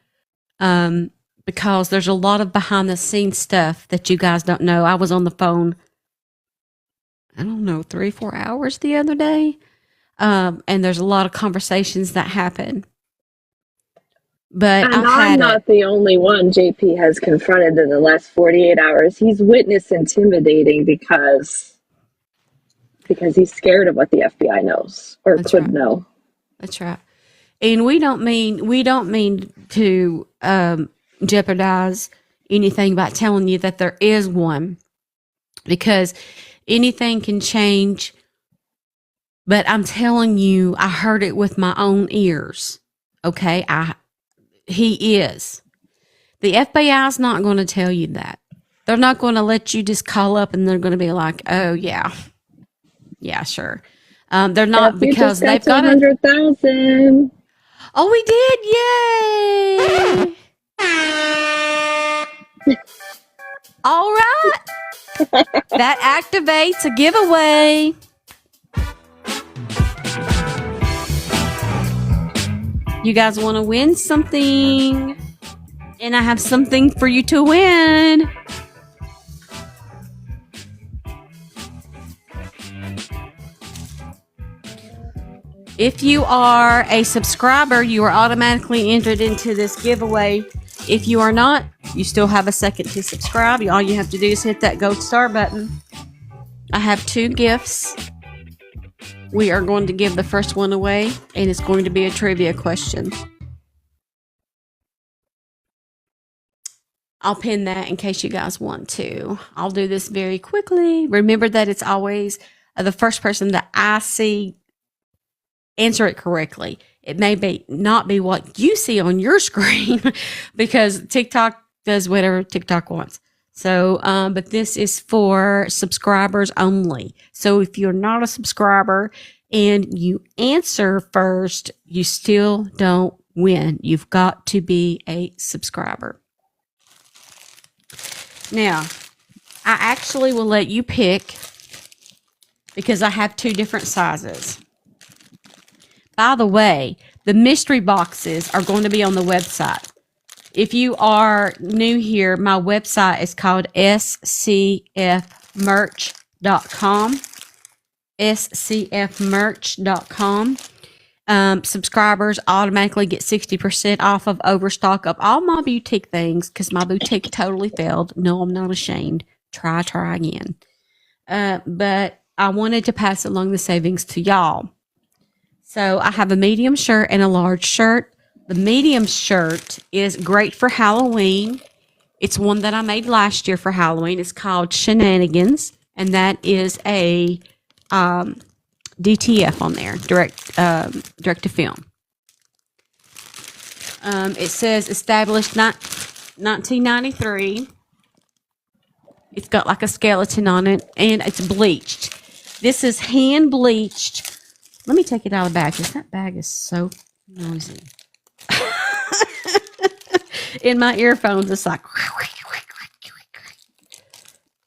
because there's a lot of behind the scenes stuff that you guys don't know. I was on the phone, I don't know, 3-4 hours the other day. And there's a lot of conversations that happen. But and I'm not the only one JP has confronted in the last 48 hours. He's witness intimidating because he's scared of what the FBI knows or could know. That's right. And we don't mean to jeopardize anything by telling you that there is one, because anything can change. But I'm telling you, I heard it with my own ears. Okay, he is. The FBI is not going to tell you that. They're not going to let you just call up and they're going to be like, "Oh yeah, yeah, sure." They're not, Yep, we because just got they've to got a. 100,000. Oh, we did! Yay! All right, that activates a giveaway. You guys want to win something? And I have something for you to win. If you are a subscriber, you are automatically entered into this giveaway. If you are not, you still have a second to subscribe. All you have to do is hit that gold star button. I have 2 gifts. We are going to give the first one away, and it's going to be a trivia question. I'll pin that in case you guys want to. I'll do this very quickly. Remember that it's always the first person that I see answer it correctly. It may not be what you see on your screen because TikTok does whatever TikTok wants. So, but this is for subscribers only. So if you're not a subscriber and you answer first, you still don't win. You've got to be a subscriber. Now, I actually will let you pick because I have 2 different sizes. By the way, the mystery boxes are going to be on the website. If you are new here, my website is called scfmerch.com. scfmerch.com. Subscribers automatically get 60% off of overstock of all my boutique things because my boutique totally failed. No, I'm not ashamed. Try again. But I wanted to pass along the savings to y'all. So I have a medium shirt and a large shirt. The medium shirt is great for Halloween. It's one that I made last year for Halloween. It's called Shenanigans, and that is a DTF on there, direct to film. It says established 1993. It's got like a skeleton on it, and it's bleached. This is hand bleached. Let me take it out of the bag because that bag is so noisy. In my earphones, it's like.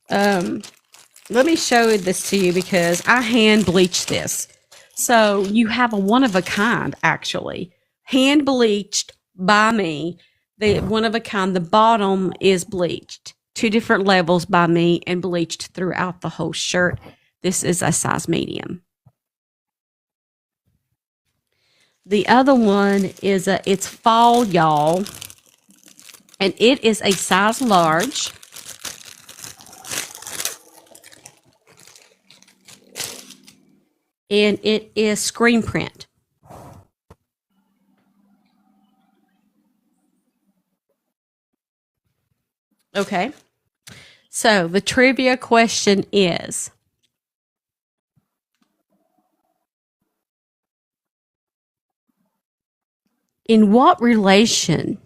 Let me show this to you because I hand bleached this. So you have a one of a kind, actually. Hand bleached by me. The one of a kind, the bottom is bleached. 2 different levels by me and bleached throughout the whole shirt. This is a size medium. The other one is it's fall, y'all. And it is a size large. And it is screen print. Okay. So the trivia question is, in what relation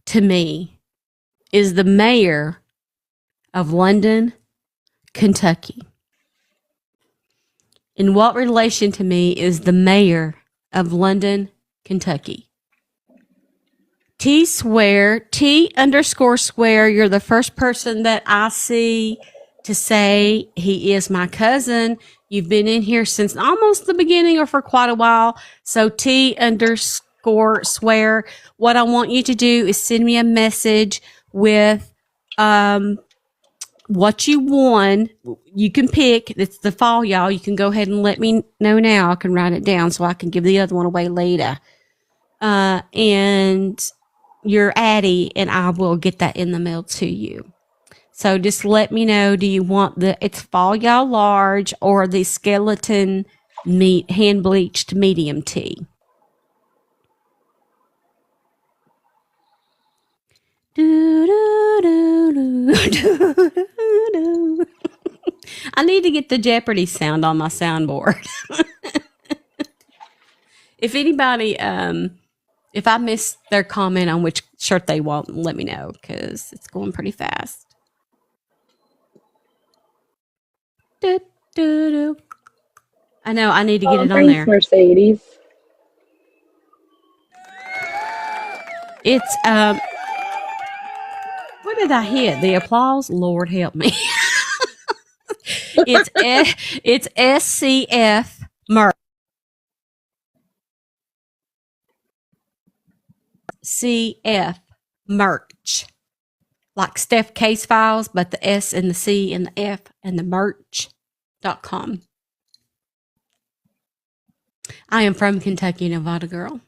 to me is the mayor of London, Kentucky? In what relation to me is the mayor of London, Kentucky? T_swear, you're the first person that I see to say he is my cousin. You've been in here since almost the beginning or for quite a while. So T_swear. What I want you to do is send me a message with what you won. You can pick. It's the fall, y'all. You can go ahead and let me know now. I can write it down so I can give the other one away later. And your Addie, and I will get that in the mail to you. So just let me know. Do you want it's fall, y'all, large or the skeleton meat hand bleached medium tea? I need to get the Jeopardy sound on my soundboard. If anybody If I miss their comment on which shirt they want, let me know because it's going pretty fast. Do, do, do. I know I need to get it on Thanks, there. Mercedes. It's what did I hit? The applause? Lord help me. It's SCF merch. CF merch. Like Steph Case Files, but the S and the C and the F and the merch.com. I am from Kentucky, Nevada girl.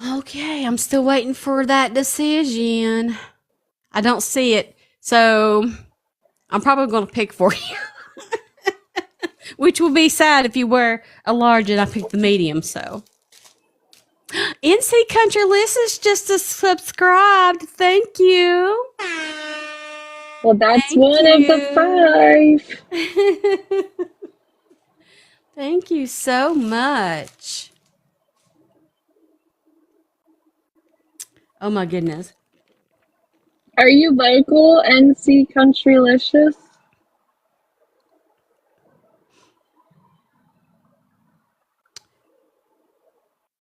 Okay, I'm still waiting for that decision. I don't see it, so I'm probably going to pick for you. Which will be sad if you wear a large and I pick the medium, so. NC Country Listens just subscribed. Thank you. Well, that's Thank one of the 5. Thank you so much. Oh my goodness. Are you local, NC Countrylicious?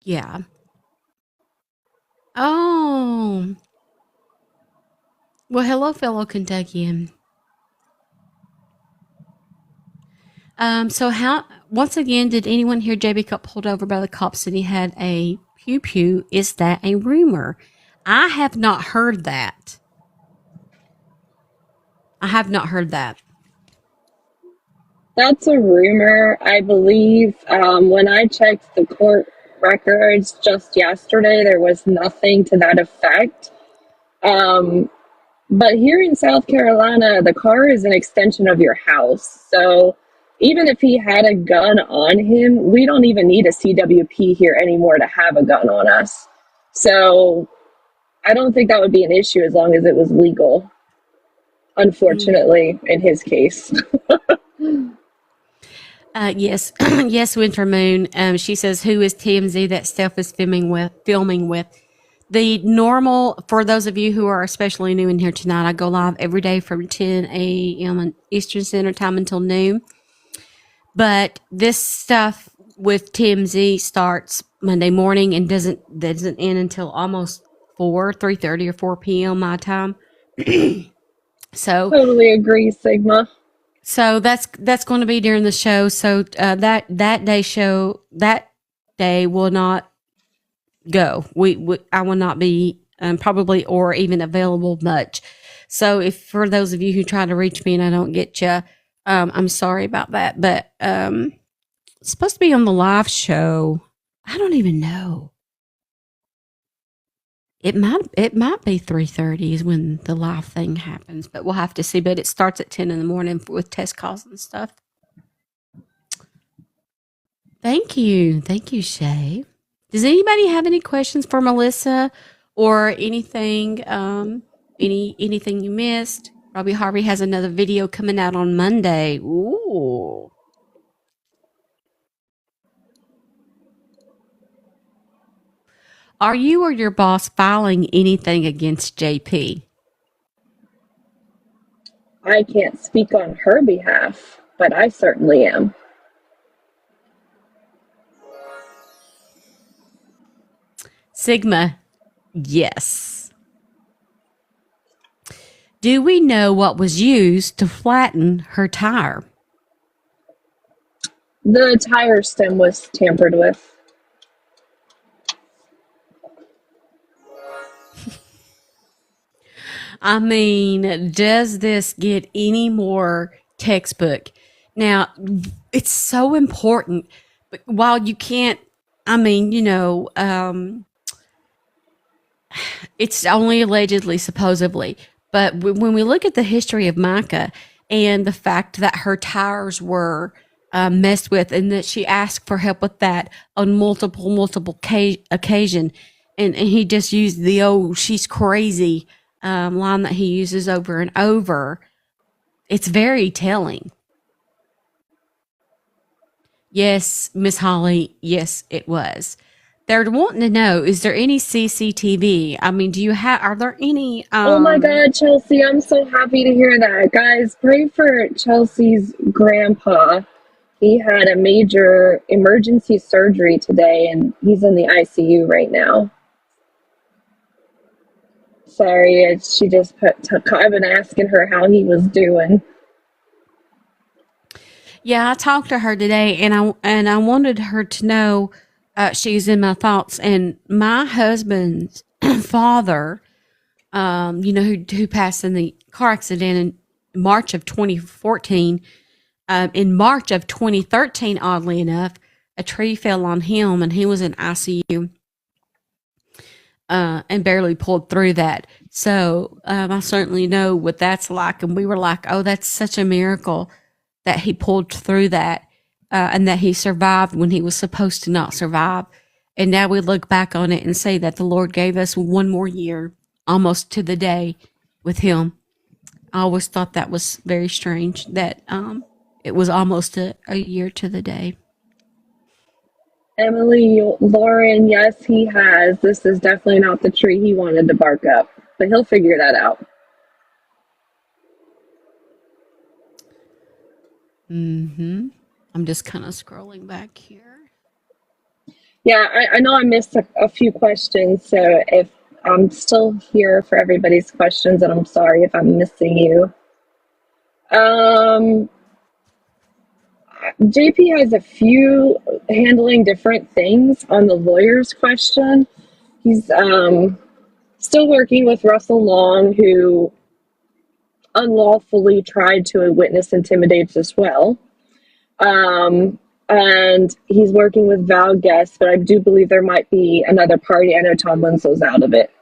Yeah. Oh. Well, hello, fellow Kentuckian. So once again, did anyone hear JB got pulled over by the cops and he had a pew pew? Is that a rumor? I have not heard that. I have not heard that. That's a rumor. I believe when I checked the court records just yesterday, there was nothing to that effect. But here in South Carolina, the car is an extension of your house. So even if he had a gun on him, we don't even need a CWP here anymore to have a gun on us. So I don't think that would be an issue as long as it was legal, unfortunately, in his case. Yes, yes, Winter Moon. She says, "Who is TMZ that Steph is filming with?" The normal, for those of you who are especially new in here tonight, I go live every day from 10 a.m. Eastern Standard Time until noon. But this stuff with TMZ starts Monday morning and doesn't end until almost 3:30 or 4 p.m. my time. So Totally agree, Sigma. So that's going to be during the show. So that day will not go. I will not be probably or even available much. So if for those of you who try to reach me and I don't get you, I'm sorry about that. But it's supposed to be on the live show. I don't even know. It might be 3:30 is when the live thing happens, but we'll have to see. But it starts at 10 in the morning with test calls and stuff. Thank you, Shay. Does anybody have any questions for Melissa or anything? Anything you missed? Robbie Harvey has another video coming out on Monday. Ooh. Are you or your boss filing anything against JP? I can't speak on her behalf, but I certainly am. Sigma, yes. Do we know what was used to flatten her tire? The tire stem was tampered with. I mean, does this get any more textbook? Now, it's so important, but while you can't, it's only allegedly, supposedly. But when we look at the history of Micah and the fact that her tires were messed with and that she asked for help with that on multiple occasion, and he just used the "oh, she's crazy" line that he uses over and over, it's very telling. Yes, Miss Holly. Yes, it was. They're wanting to know: is there any CCTV? I mean, do you have? Are there any? Oh my God, Chelsea, I'm so happy to hear that. Guys, pray for Chelsea's grandpa. He had a major emergency surgery today and he's in the ICU right now. Sorry, she just I've been asking her how he was doing. Yeah, I talked to her today, and I wanted her to know she's in my thoughts. And my husband's father, who passed in the car accident in March of 2014. In March of 2013, oddly enough, a tree fell on him, and he was in ICU and barely pulled through that. So I certainly know what that's like. And we were like, oh, that's such a miracle that he pulled through that and that he survived when he was supposed to not survive. And now we look back on it and say that the Lord gave us one more year, almost to the day, with him. I always thought that was very strange that it was almost a year to the day. Emily, Lauren, yes, he has. This is definitely not the tree he wanted to bark up, but he'll figure that out. I'm just kind of scrolling back here. Yeah, I know I missed a few questions, so if I'm still here for everybody's questions, and I'm sorry if I'm missing you. JP has a few handling different things on the lawyer's question. He's still working with Russell Long, who unlawfully tried to witness intimidate as well. And he's working with Val Guest, but I do believe there might be another party. I know Tom Winslow's out of it.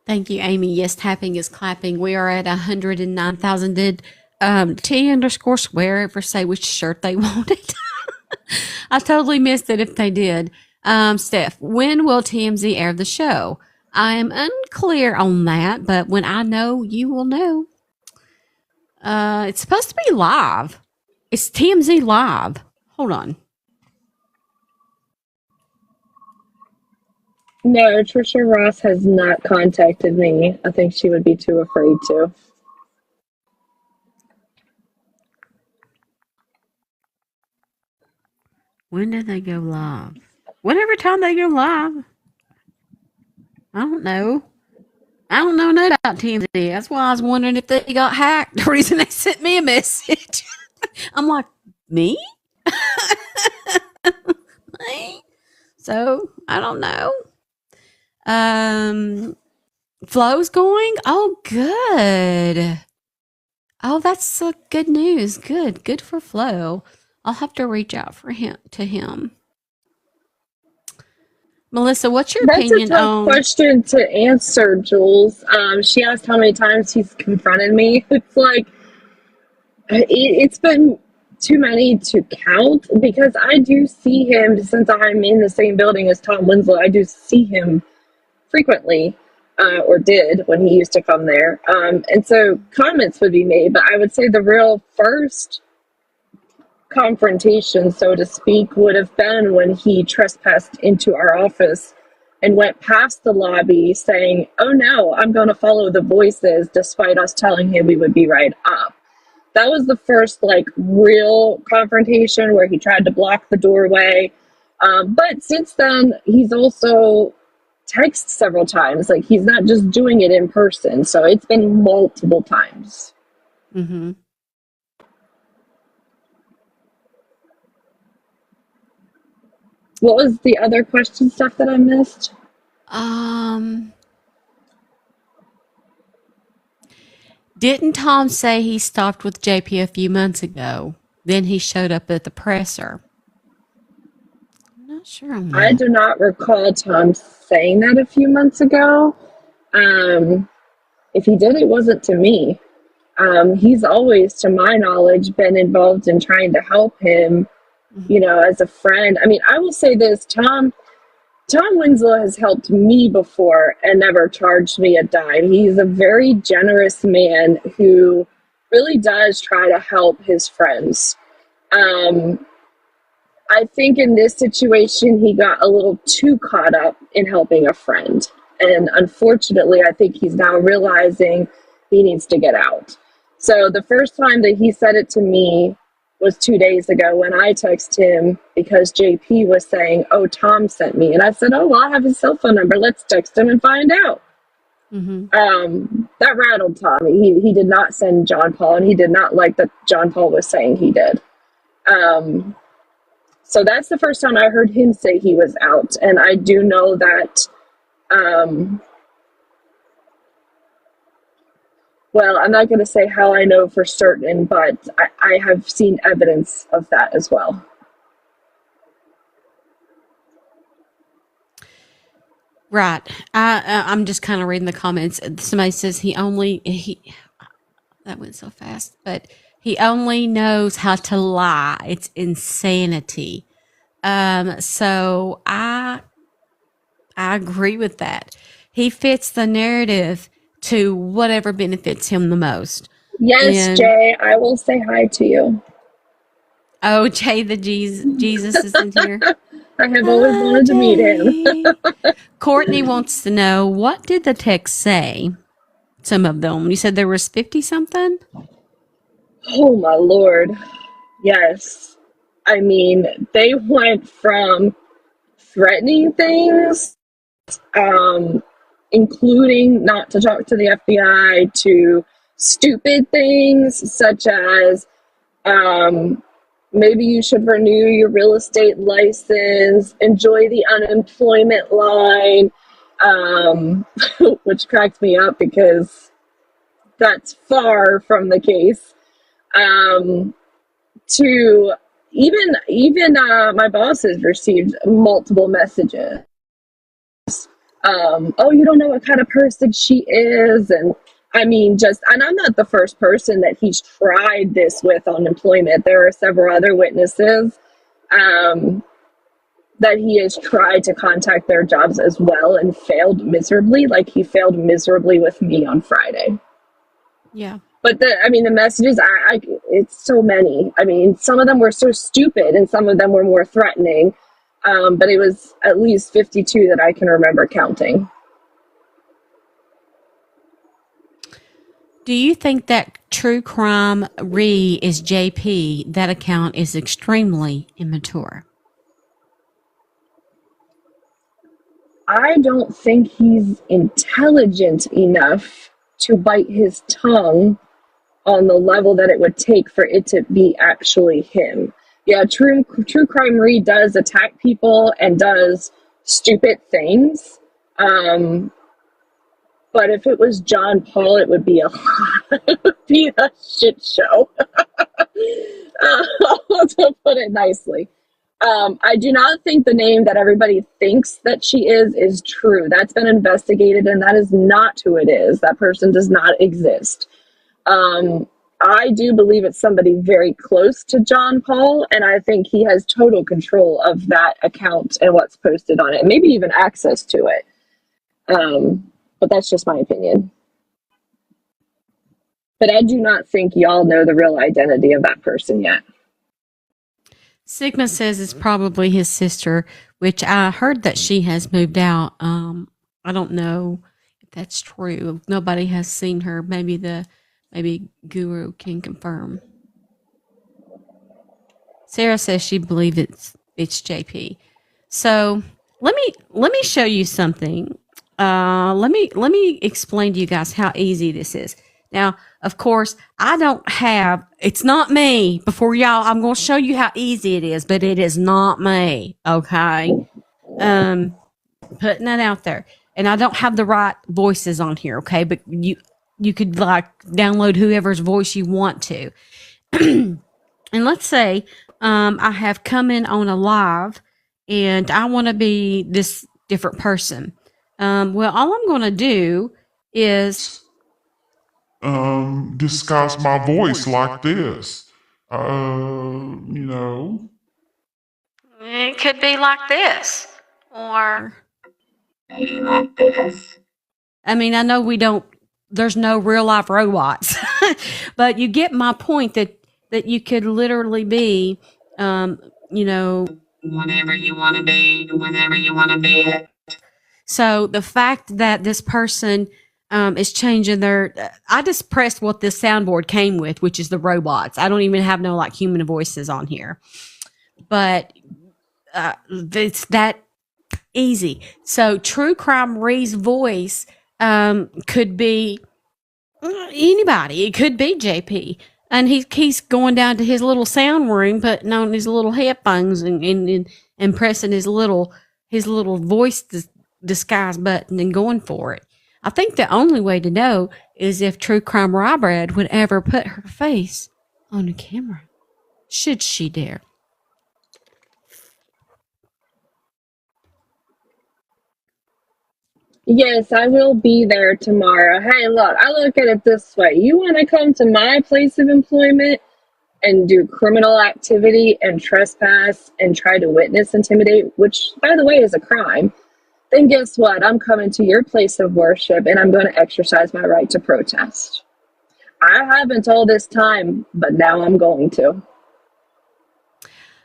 Thank you, Amy. Yes, tapping is clapping. We are at 109,000. Did T_swear ever say which shirt they wanted? I totally missed it if they did. Steph, when will TMZ air the show? I am unclear on that, but when I know, you will know. It's supposed to be live. It's TMZ live. Hold on. No, Trisha Ross has not contacted me. I think she would be too afraid to. When did they go live? Whatever time they go live. I don't know. I don't know nothing about TMZ. That's why I was wondering if they got hacked. The reason they sent me a message. I'm like, me? Me? So, I don't know. Flo's going? Oh, good. Oh, that's good news. Good for Flo. I'll have to reach out to him. Melissa, what's your opinion That's a tough on question to answer, Jules. She asked how many times he's confronted me. It's like it's been too many to count because I do see him since I'm in the same building as Tom Winslow. I do see him frequently, or did when he used to come there. And so comments would be made, but I would say the real first confrontation, so to speak, would have been when he trespassed into our office and went past the lobby saying, oh no, I'm going to follow the voices, despite us telling him we would be right up. That was the first real confrontation where he tried to block the doorway. But since then, he's also texted several times. He's not just doing it in person. So it's been multiple times. Mm-hmm. What was the other question stuff that I missed? Didn't Tom say he stopped with JP a few months ago? Then he showed up at the presser. I'm not sure on that. I do not recall Tom saying that a few months ago. If he did, it wasn't to me. He's always, to my knowledge, been involved in trying to help him, as a friend. I mean, I will say this, Tom Winslow has helped me before and never charged me a dime. He's a very generous man who really does try to help his friends. I think in this situation, he got a little too caught up in helping a friend. And unfortunately, I think he's now realizing he needs to get out. So the first time that he said it to me was 2 days ago when I texted him because JP was saying, "Oh, Tom sent me." And I said, "Oh, well, I have his cell phone number. Let's text him and find out." That rattled Tommy. He did not send John Paul, and he did not like that John Paul was saying he did. So that's the first time I heard him say he was out. And I do know that, well, I'm not going to say how I know for certain, but I have seen evidence of that as well. Right. I'm just kind of reading the comments. Somebody says that went so fast, but he only knows how to lie. It's insanity. So I agree with that. He fits the narrative to whatever benefits him the most. Yes, And Jay, I will say hi to you. oh, Jay, the Jesus is in here. I have always wanted to meet him. Courtney wants to know, what did the text say? Some of them. You said there was 50 something? Oh my Lord. Yes. I mean, they went from threatening things, including not to talk to the FBI, to stupid things such as maybe you should renew your real estate license, enjoy the unemployment line, which cracked me up because that's far from the case. To even my boss has received multiple messages. Oh, you don't know what kind of person she is, and I mean, and I'm not the first person that he's tried this with on employment. There are several other witnesses that he has tried to contact their jobs as well and failed miserably. Like he failed miserably with me on Friday. Yeah. But the messages, it's so many. I mean, some of them were so stupid and some of them were more threatening. But it was at least 52 that I can remember counting. Do you think that True Crime Re is JP? That account is extremely immature. I don't think he's intelligent enough to bite his tongue on the level that it would take for it to be actually him. Yeah, True Crime Re does attack people and does stupid things. But if it was John Paul, it would be a shit show. To put it nicely. I do not think the name that everybody thinks that she is true. That's been investigated, and that is not who it is. That person does not exist. I do believe it's somebody very close to John Paul, and I think he has total control of that account and what's posted on it, maybe even access to it. But that's just my opinion. But I do not think y'all know the real identity of that person yet. Sigma says it's probably his sister, which I heard that she has moved out. I don't know if that's true. Nobody has seen her. Maybe Guru can confirm. Sarah says she believes it's JP. So let me show you something. Let me explain to you guys how easy this is. Now, of course, it's not me. Before y'all, I'm going to show you how easy it is, but it is not me. Okay. Putting that out there. And I don't have the right voices on here. Okay. But you could like download whoever's voice you want to. And let's say, I have come in on a live and I want to be this different person. Well, all I'm going to do is disguise my voice like this. it could be like this, or I mean, I know we don't there's no real life robots. But you get my point that you could literally be, you know, whatever you want to be, whenever you want to be it. So the fact that this person is changing their, I just pressed what this soundboard came with, which is the robots. I don't even have no like human voices on here, but it's that easy. So True Crime Ree's voice could be anybody. It could be JP. And he's going down to his little sound room, putting on his little headphones and pressing his little voice disguise button and going for it. I think the only way to know is if True Crime Bread would ever put her face on the camera, should she dare. Yes, I will be there tomorrow. Hey, look, I look at it this way. You want to come to my place of employment and do criminal activity and trespass and try to witness intimidate, which, by the way, is a crime, then guess what? I'm coming to your place of worship and I'm going to exercise my right to protest. I haven't all this time, but now I'm going to.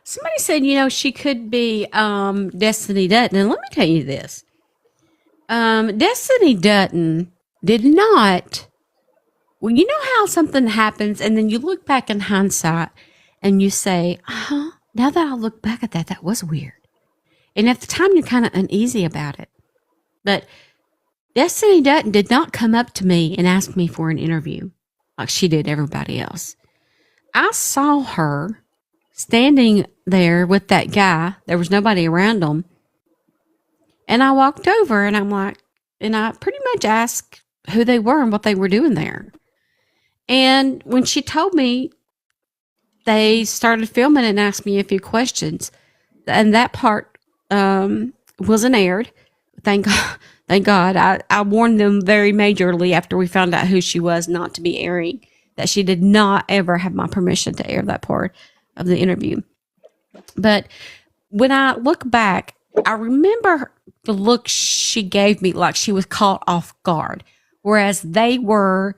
Somebody said, she could be Destiny Dutton. And let me tell you this. Destiny Dutton did not. Well, you know how something happens and then you look back in hindsight and you say, now that I look back at that, that was weird. And at the time you're kind of uneasy about it. But Destiny Dutton did not come up to me and ask me for an interview like she did everybody else. I saw her standing there with that guy. There was nobody around him. And I walked over and I'm like, and I pretty much asked who they were and what they were doing there. And when she told me, they started filming and asked me a few questions. And that part wasn't aired. Thank God. Thank God. I warned them very majorly after we found out who she was not to be airing, that she did not ever have my permission to air that part of the interview. But when I look back, I remember the look she gave me like she was caught off guard, whereas they were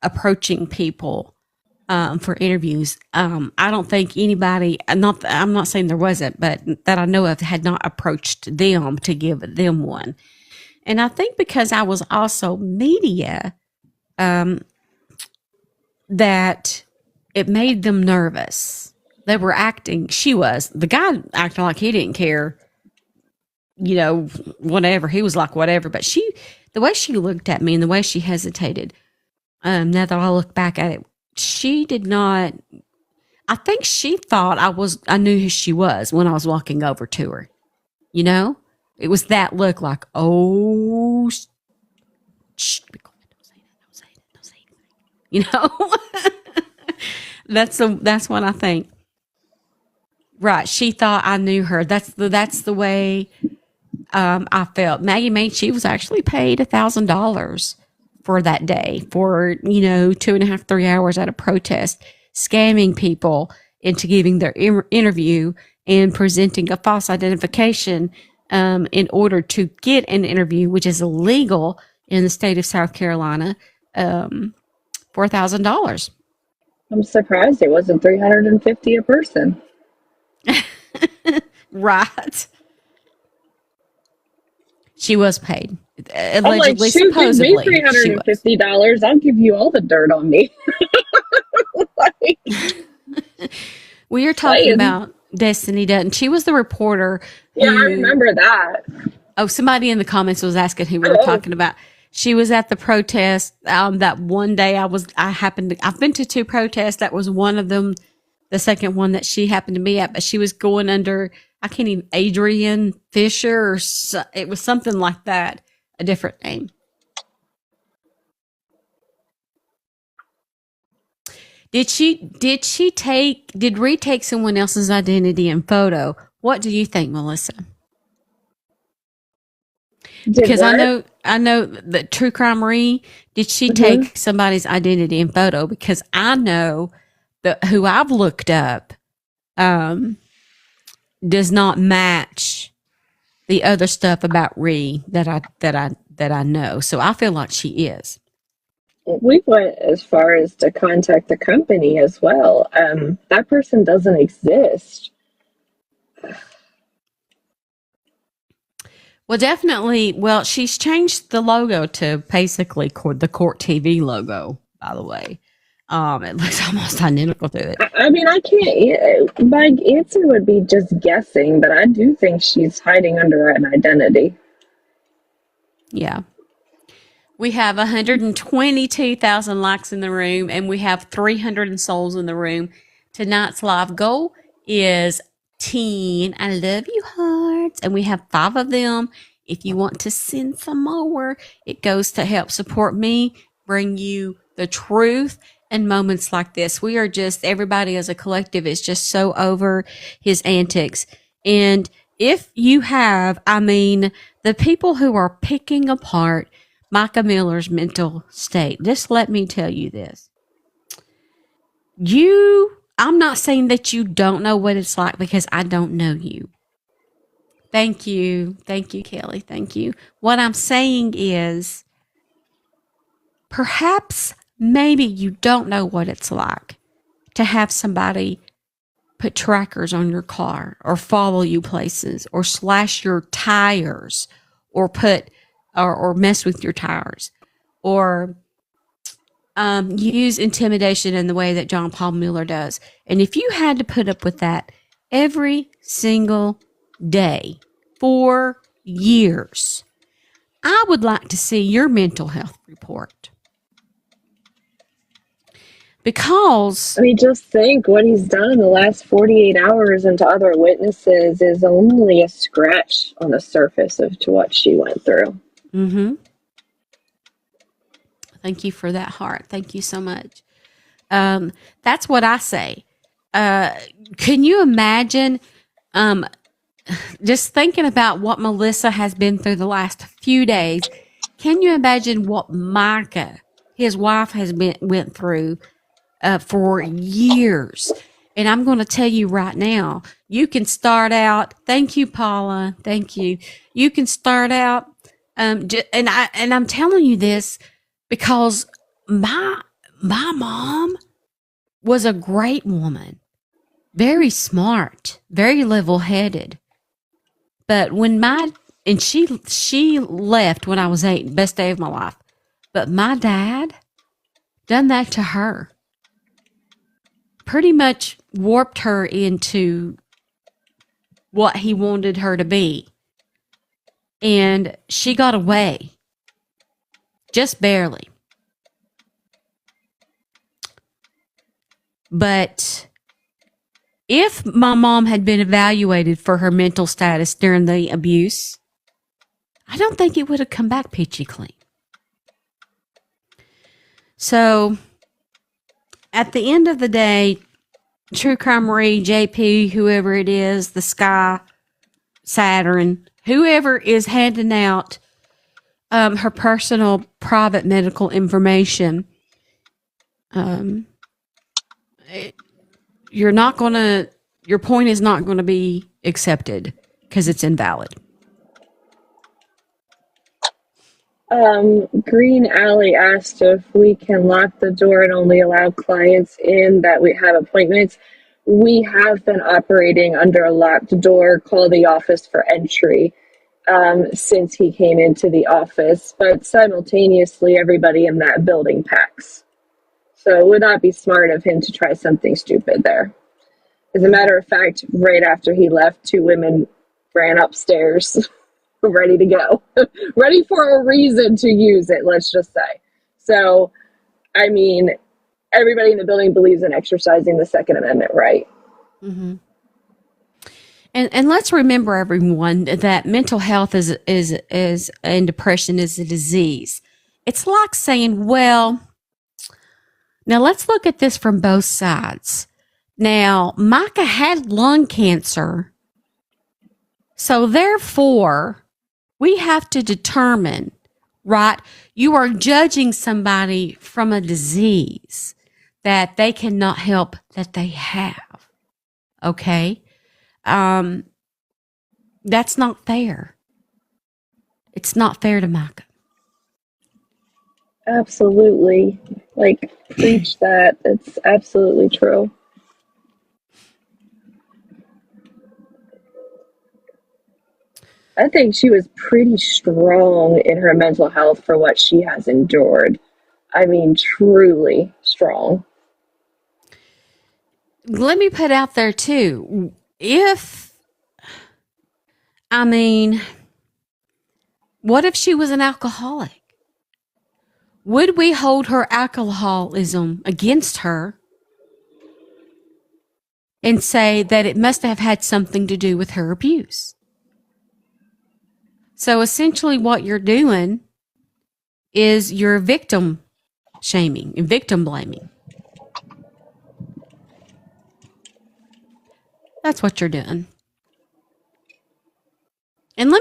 approaching people for interviews. I don't think anybody, I'm not saying there wasn't, but that I know of had not approached them to give them one. And I think because I was also media, that it made them nervous. They were acting, the guy acting like he didn't care, whatever. He was like, whatever. But the way she looked at me and the way she hesitated, now that I look back at it, she did not, I think she thought I knew who she was when I was walking over to her. It was that look like, oh, shh, be quiet, don't say anything. That's what I think. Right. She thought I knew her. That's the way I felt. Maggie Main, she was actually paid $1,000 for that day for, 2.5, 3 hours at a protest, scamming people into giving their interview and presenting a false identification in order to get an interview, which is illegal in the state of South Carolina, for $1,000. I'm surprised it wasn't $350 a person. Right. She was paid. I'm Allegedly, like, shoot, give me supposedly. $350. I'll give you all the dirt on me. We are talking about Destiny Dutton. She was the reporter. Yeah, I remember that. Oh, somebody in the comments was asking who we were talking about. She was at the protest. That one day I've been to 2 protests. That was one of them. The second one that she happened to be at, but she was going under, Adrian Fisher, or it was something like that, a different name. Did Ree take someone else's identity and photo? What do you think, Melissa? Because I know that True Crime Ree, did she take somebody's identity and photo? Because I know that who I've looked up does not match the other stuff about Ree that I know. So I feel like she is. We went as far as to contact the company as well. That person doesn't exist. Well, definitely. Well, she's changed the logo to basically the Court TV logo, by the way. It looks almost identical to it. I mean, I can't. My answer would be just guessing, but I do think she's hiding under an identity. Yeah. We have 122,000 likes in the room, and we have 300 souls in the room. Tonight's live goal is 10 I love you hearts, and we have 5 of them. If you want to send some more, it goes to help support me, bring you the truth and moments like this. We are just, everybody as a collective is just so over his antics. And if you have, I mean, the people who are picking apart Micah Miller's mental state, just let me tell you this. I'm not saying that you don't know what it's like, because I don't know you. Thank you. Thank you, Kelly. Thank you. What I'm saying is, perhaps maybe you don't know what it's like to have somebody put trackers on your car, or follow you places, or slash your tires, or or mess with your tires, or use intimidation in the way that John Paul Miller does. And if you had to put up with that every single day for years, I would like to see your mental health report. Because, I mean, just think what he's done in the last 48 hours and to other witnesses is only a scratch on the surface of to what she went through. Thank you for that heart. Thank you so much. That's what I say. Can you imagine just thinking about what Melissa has been through the last few days? Can you imagine what Micah, his wife, has went through for years? And I'm going to tell you right now, you can start out. Thank you, Paula. Thank you. You can start out, and I'm telling you this because my mom was a great woman, very smart, very level-headed. But she left when I was 8, best day of my life. But my dad done that to her. Pretty much warped her into what he wanted her to be. And she got away. Just barely. But if my mom had been evaluated for her mental status during the abuse, I don't think it would have come back peachy clean. So, at the end of the day, True Crime Marie, JP, whoever it is, the Sky, Saturn, whoever is handing out her personal private medical information, your point is not going to be accepted because it's invalid. Green Alley asked if we can lock the door and only allow clients in that we have appointments. We have been operating under a locked door, call the office for entry, since he came into the office, but simultaneously everybody in that building packs. So it would not be smart of him to try something stupid there. As a matter of fact, right after he left, 2 women ran upstairs ready to go, ready for a reason to use it, let's just say. So, I mean, everybody in the building believes in exercising the Second Amendment right. Mm-hmm. And let's remember, everyone, that mental health is and depression is a disease. It's like saying, well, now let's look at this from both sides. Now, Micah had lung cancer, so therefore, we have to determine, right? You are judging somebody from a disease that they cannot help that they have. Okay? That's not fair. It's not fair to Micah. Absolutely. Like, preach that. It's absolutely true. I think she was pretty strong in her mental health for what she has endured. I mean, truly strong. Let me put out there too. I mean, what if she was an alcoholic? Would we hold her alcoholism against her and say that it must have had something to do with her abuse? So essentially, what you're doing is you're victim shaming and victim blaming. That's what you're doing. And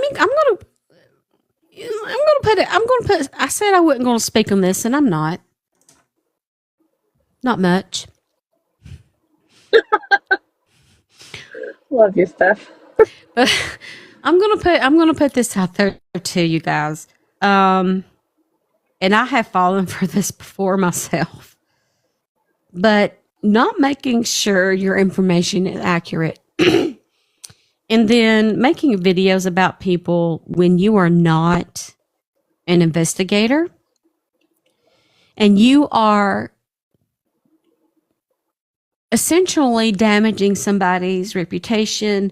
I said I wasn't going to speak on this, and I'm not. Not much. Love you, Steph. But I'm gonna put this out there to you guys. And I have fallen for this before myself. But not making sure your information is accurate. And then making videos about people when you are not an investigator and you are essentially damaging somebody's reputation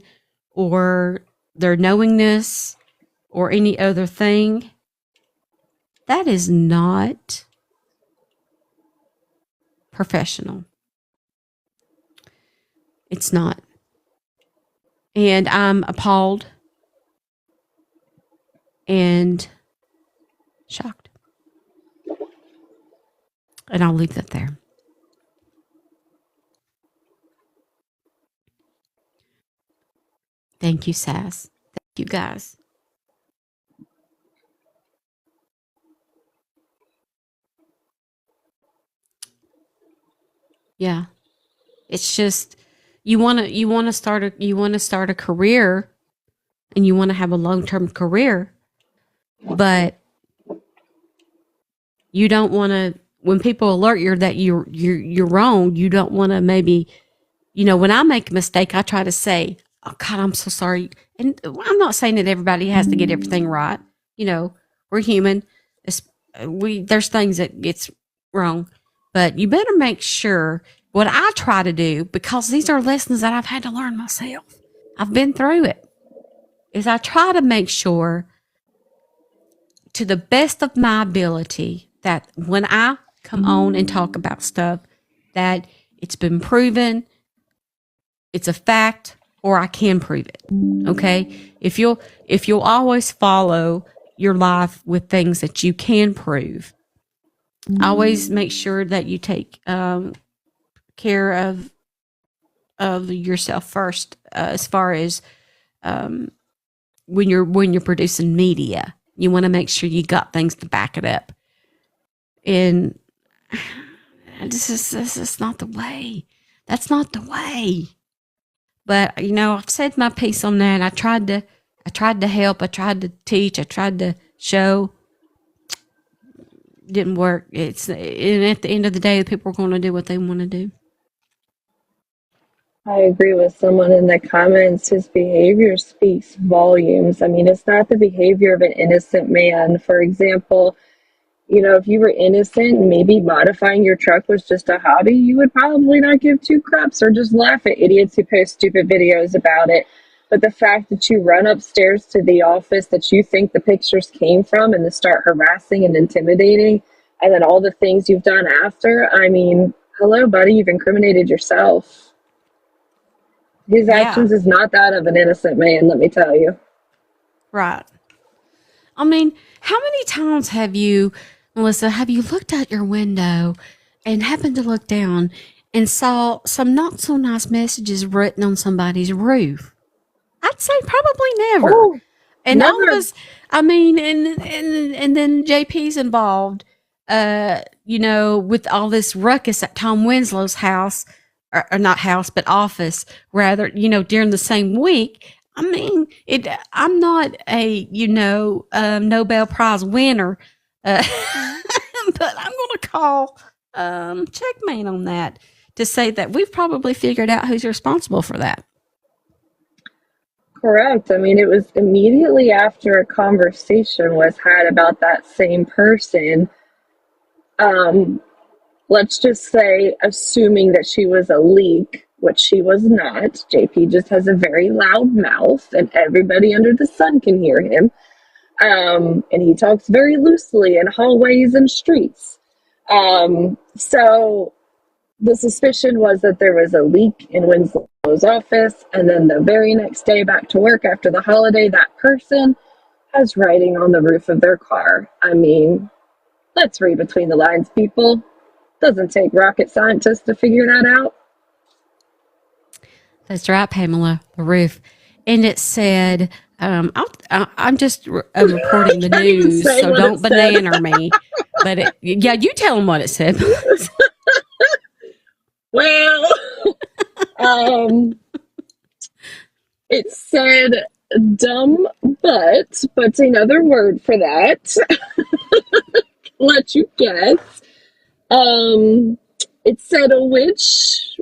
or their knowingness or any other thing, that is not professional. It's not. And I'm appalled and shocked. And I'll leave that there. Thank you, Sass. Thank you, guys. Yeah. It's just you want to start a career and you want to have a long-term career, but you don't want to, when people alert you that you're wrong, you don't want to maybe, when I make a mistake, I try to say, "Oh God, I'm so sorry." And I'm not saying that everybody has to get everything right. We're human. There's things that gets wrong, but you better make sure. What I try to do, because these are lessons that I've had to learn myself, I've been through it, is I try to make sure to the best of my ability that when I come on and talk about stuff, that it's been proven, it's a fact, or I can prove it. Okay? If you'll always follow your life with things that you can prove, always make sure that you take care of yourself first, as far as when you're producing media, you want to make sure you got things to back it up. And this is not the way. That's not the way. But I've said my piece on that. I tried to help. I tried to teach. I tried to show. Didn't work. And at the end of the day, the people are going to do what they want to do. I agree with someone in the comments. His behavior speaks volumes. I mean, it's not the behavior of an innocent man. For example, if you were innocent and maybe modifying your truck was just a hobby, you would probably not give two craps or just laugh at idiots who post stupid videos about it. But the fact that you run upstairs to the office that you think the pictures came from and then start harassing and intimidating, and then all the things you've done after, I mean, hello, buddy, you've incriminated yourself. His actions is not that of an innocent man, let me tell you. Right. I mean, how many times have you, Melissa, looked out your window and happened to look down and saw some not so nice messages written on somebody's roof? I'd say probably never. Oh, and never. all of us, I mean, and then JP's involved, with all this ruckus at Tom Winslow's house. Or not house, but office, rather, during the same week. I mean, I'm not a, Nobel Prize winner, but to call Checkmate on that to say that we've probably figured out who's responsible for that. Correct. I mean, it was immediately after a conversation was had about that same person. Let's just say, assuming that she was a leak, which she was not. JP just has a very loud mouth, and everybody under the sun can hear him. And he talks very loosely in hallways and streets. So the suspicion was that there was a leak in Winslow's office, and then the very next day back to work after the holiday, that person has writing on the roof of their car. I mean, let's read between the lines, people. Doesn't take rocket scientists to figure that out. That's right, Pamela, the roof. And it said, I'm just reporting the news, so don't banana me. But yeah, you tell them what it said. Well, it said dumb but's another word for that. Let you guess. It said a witch,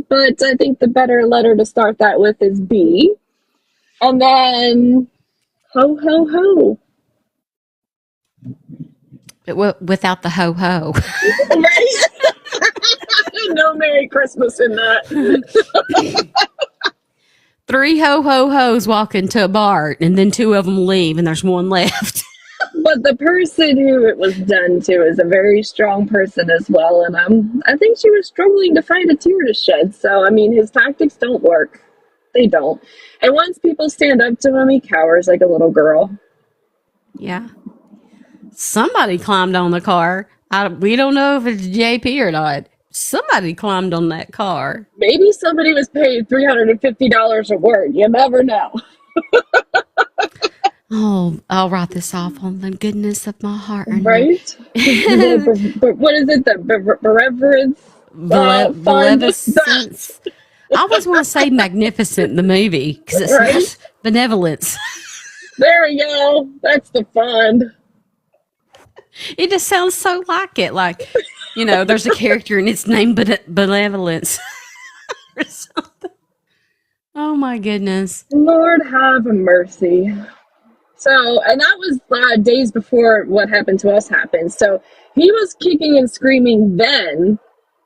but I think the better letter to start that with is B. And then ho ho ho. Without the ho ho. Right? No Merry Christmas in that. 3 ho ho ho's walk into a bar, and then 2 of them leave, and there's 1 left. But the person who it was done to is a very strong person as well, and I think she was struggling to find a tear to shed. So I mean, his tactics don't work. They don't. And once people stand up to him, he cowers like a little girl. Yeah. Somebody climbed on the car. We don't know if it's JP or not. Somebody climbed on that car. Maybe somebody was paid $350 a word. You never know. Oh, I'll write this off on the goodness of my heart. Right? What is it? The benevolence? Benevolence. I always want to say magnificent, the movie, because it's Right? benevolence. There we go. That's the fund. It just sounds so like it. Like, you know, there's a character and it's named Benevolence or something. Oh, my goodness. Lord have mercy. So, and that was days before what happened to us happened. So he was kicking and screaming then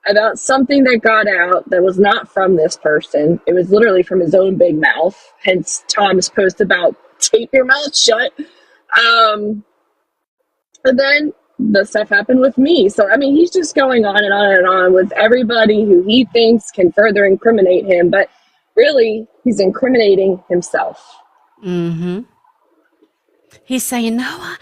about something that got out that was not from this person. It was literally from his own big mouth. Hence Tom's post about tape your mouth shut. And then the stuff happened with me. So, I mean, he's just going on and on and on with everybody who he thinks can further incriminate him. But really, he's incriminating himself. Mm-hmm. He's saying, no,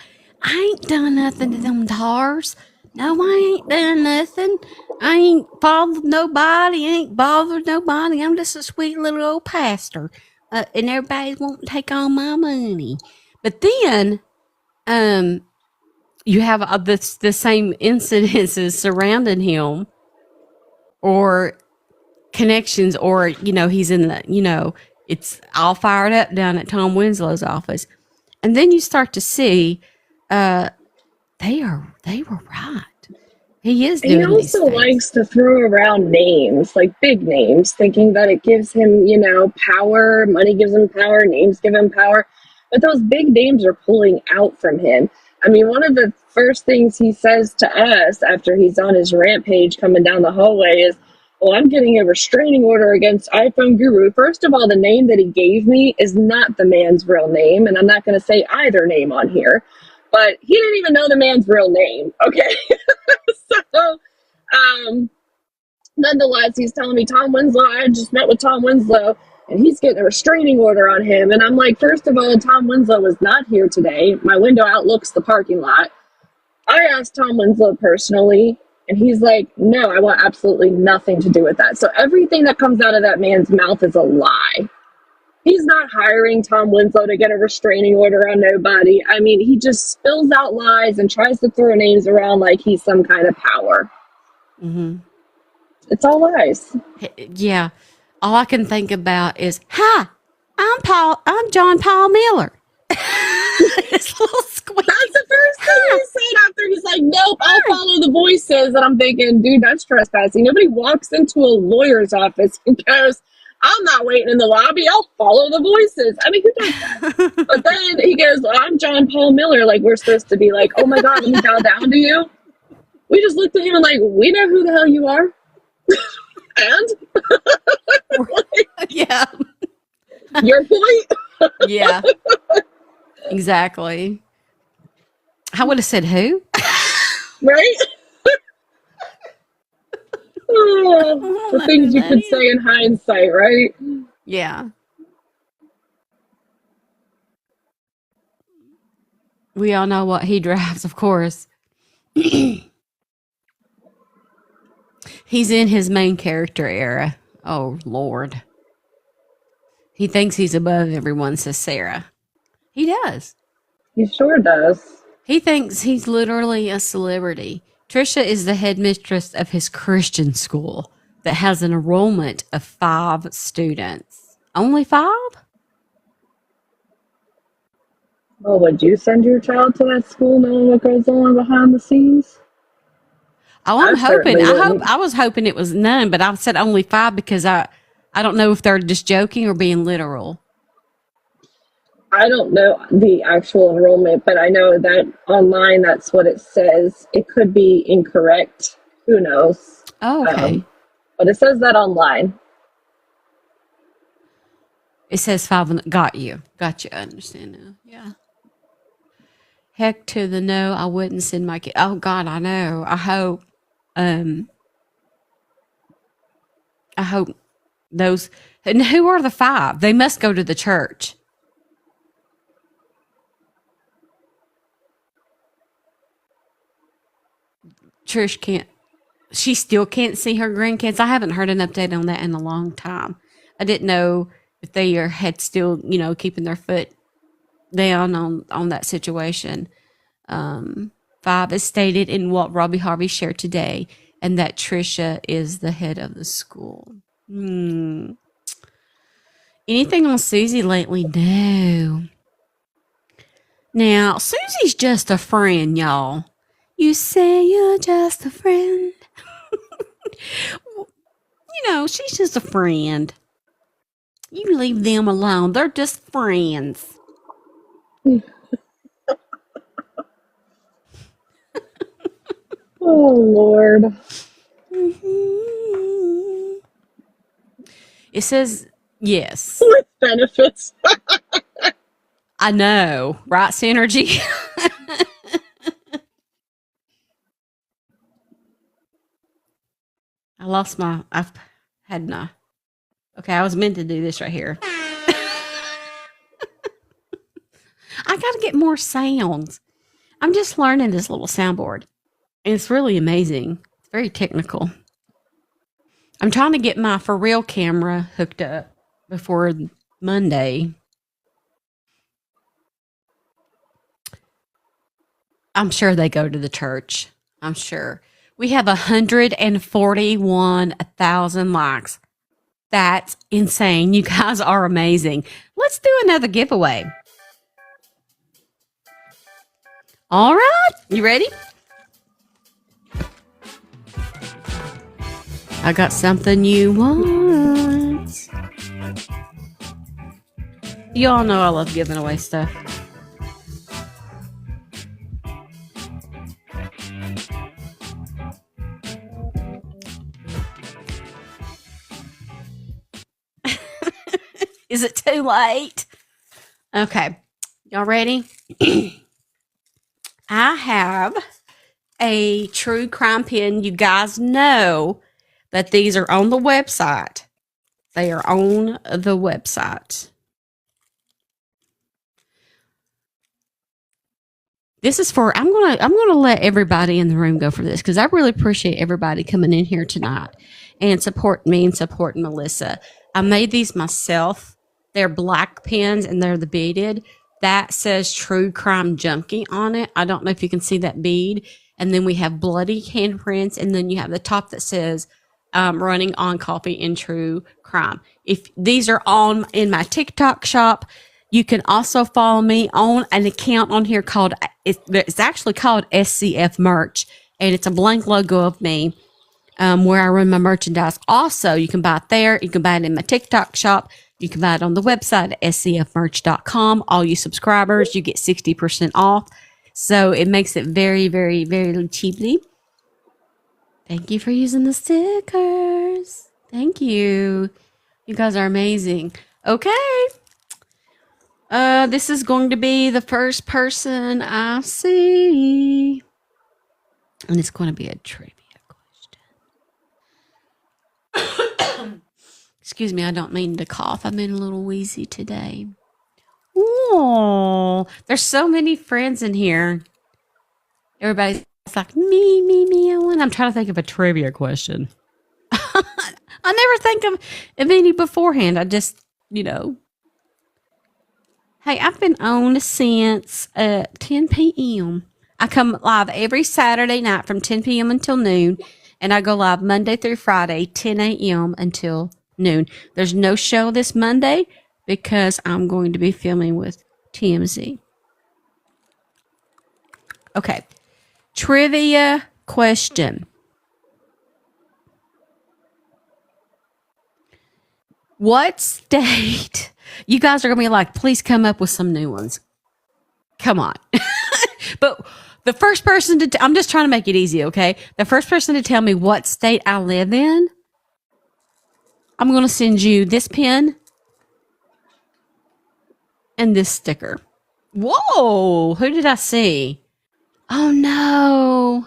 I ain't done nothing to them tars. No, I ain't done nothing. I ain't bothered nobody. I ain't bothered nobody. I'm just a sweet little old pastor. And everybody won't take all my money. But then, you have the same incidences surrounding him or connections, or, you know, he's in the, you know, it's all fired up down at Tom Winslow's office. And then you start to see they were right. He is doing these He also things. likes to throw around names, like big names, thinking that it gives him, you know, power. Money gives him power. Names give him power. But those big names are pulling out from him. I mean, one of the first things he says to us after he's on his rampage coming down the hallway is, well, I'm getting a restraining order against iPhone Guru. First of all, the name that he gave me is not the man's real name, and I'm not going to say either name on here. But he didn't even know the man's real name, okay? So, nonetheless, he's telling me Tom Winslow, I just met with Tom Winslow, and he's getting a restraining order on him. And I'm like, first of all, Tom Winslow is not here today. My window outlooks the parking lot. I asked Tom Winslow personally, and he's like, no, I want absolutely nothing to do with that. So everything that comes out of that man's mouth is a lie. He's not hiring Tom Winslow to get a restraining order on nobody. I mean, he just spills out lies and tries to throw names around like he's some kind of power. Mm-hmm. It's all lies. Yeah. All I can think about is, hi, I'm John Paul Miller. His little squeak. That's the first He said after, he's like, nope, I'll follow the voices. And I'm thinking, dude, that's trespassing. Nobody walks into a lawyer's office and goes, I'm not waiting in the lobby. I'll follow the voices. I mean, who does that? But then he goes, well, I'm John Paul Miller. Like, we're supposed to be like, oh my God, let me bow down to you. We just looked at him and like, we know who the hell you are. And? Yeah. Your point? Yeah. Exactly. I would have said who? Right? Oh, the things you could say in hindsight, right? Yeah. We all know what he drives, of course. He's in his main character era. Oh, Lord. He thinks he's above everyone, says Sarah. He does. He sure does. He thinks he's literally a celebrity. Trisha is the headmistress of his Christian school that has an enrollment of 5 students. Only 5? Well, would you send your child to that school knowing what goes on behind the scenes? Oh, I'm I hoping. certainly I wouldn't. was hoping it was none, but I said only 5 because I don't know if they're just joking or being literal. I don't know the actual enrollment, but I know that online that's what it says. It could be incorrect. Who knows? Oh, okay. But it says that online. It says 5. Got you. Got you. I understand now. Yeah. Heck to the no. I wouldn't send my kid. Oh God, I know. I hope those. And who are the 5? They must go to the church. Trish can't. She still can't see her grandkids. I haven't heard an update on that in a long time. I didn't know if they had still, keeping their foot down on that situation. 5 is stated in what Robbie Harvey shared today, and that Trisha is the head of the school. Anything on Susie lately? No. Now, Susie's just a friend, y'all. You say you're just a friend. She's just a friend. You leave them alone. They're just friends. Oh, Lord. It says, yes. With benefits. I know, right, Synergy? I was meant to do this right here. I got to get more sounds. I'm just learning this little soundboard. And it's really amazing. It's very technical. I'm trying to get my for real camera hooked up before Monday. I'm sure they go to the church. I'm sure. We have 141,000 likes. That's insane. You guys are amazing. Let's do another giveaway. All right. You ready? I got something you want. You all know I love giving away stuff. Is it too late? Okay. Y'all ready? I have a true crime pen. You guys know that these are on the website. They are on the website. This is for, I'm gonna let everybody in the room go for this because I really appreciate everybody coming in here tonight and supporting me and supporting Melissa. I made these myself. They're black pens and they're the beaded. That says True Crime Junkie on it. I don't know if you can see that bead. And then we have bloody handprints. And then you have the top that says running on coffee in true crime. If these are on in my TikTok shop, You can also follow me on an account on here called, it's actually called SCF Merch, and it's a blank logo of me where I run my merchandise. Also, you can buy it there. You can buy it in my TikTok shop. You can buy it on the website at scfmerch.com. All you subscribers, you get 60% off. So it makes it very, very, very cheaply. Thank you for using the stickers. Thank you. You guys are amazing. Okay. This is going to be the first person I see. And it's going to be a trivia question. Excuse me, I don't mean to cough. I've been a little wheezy today. Oh, there's so many friends in here. Everybody's like, me, I want. I'm trying to think of a trivia question. I never think of any beforehand. I just, Hey, I've been on since 10 p.m. I come live every Saturday night from 10 p.m. until noon, and I go live Monday through Friday, 10 a.m. until noon. There's no show this Monday because I'm going to be filming with TMZ. Okay. Trivia question. What state? You guys are going to be like, please come up with some new ones. Come on. But the first person to, I'm just trying to make it easy, okay? The first person to tell me what state I live in, I'm going to send you this pin and this sticker. Whoa, who did I see? Oh no.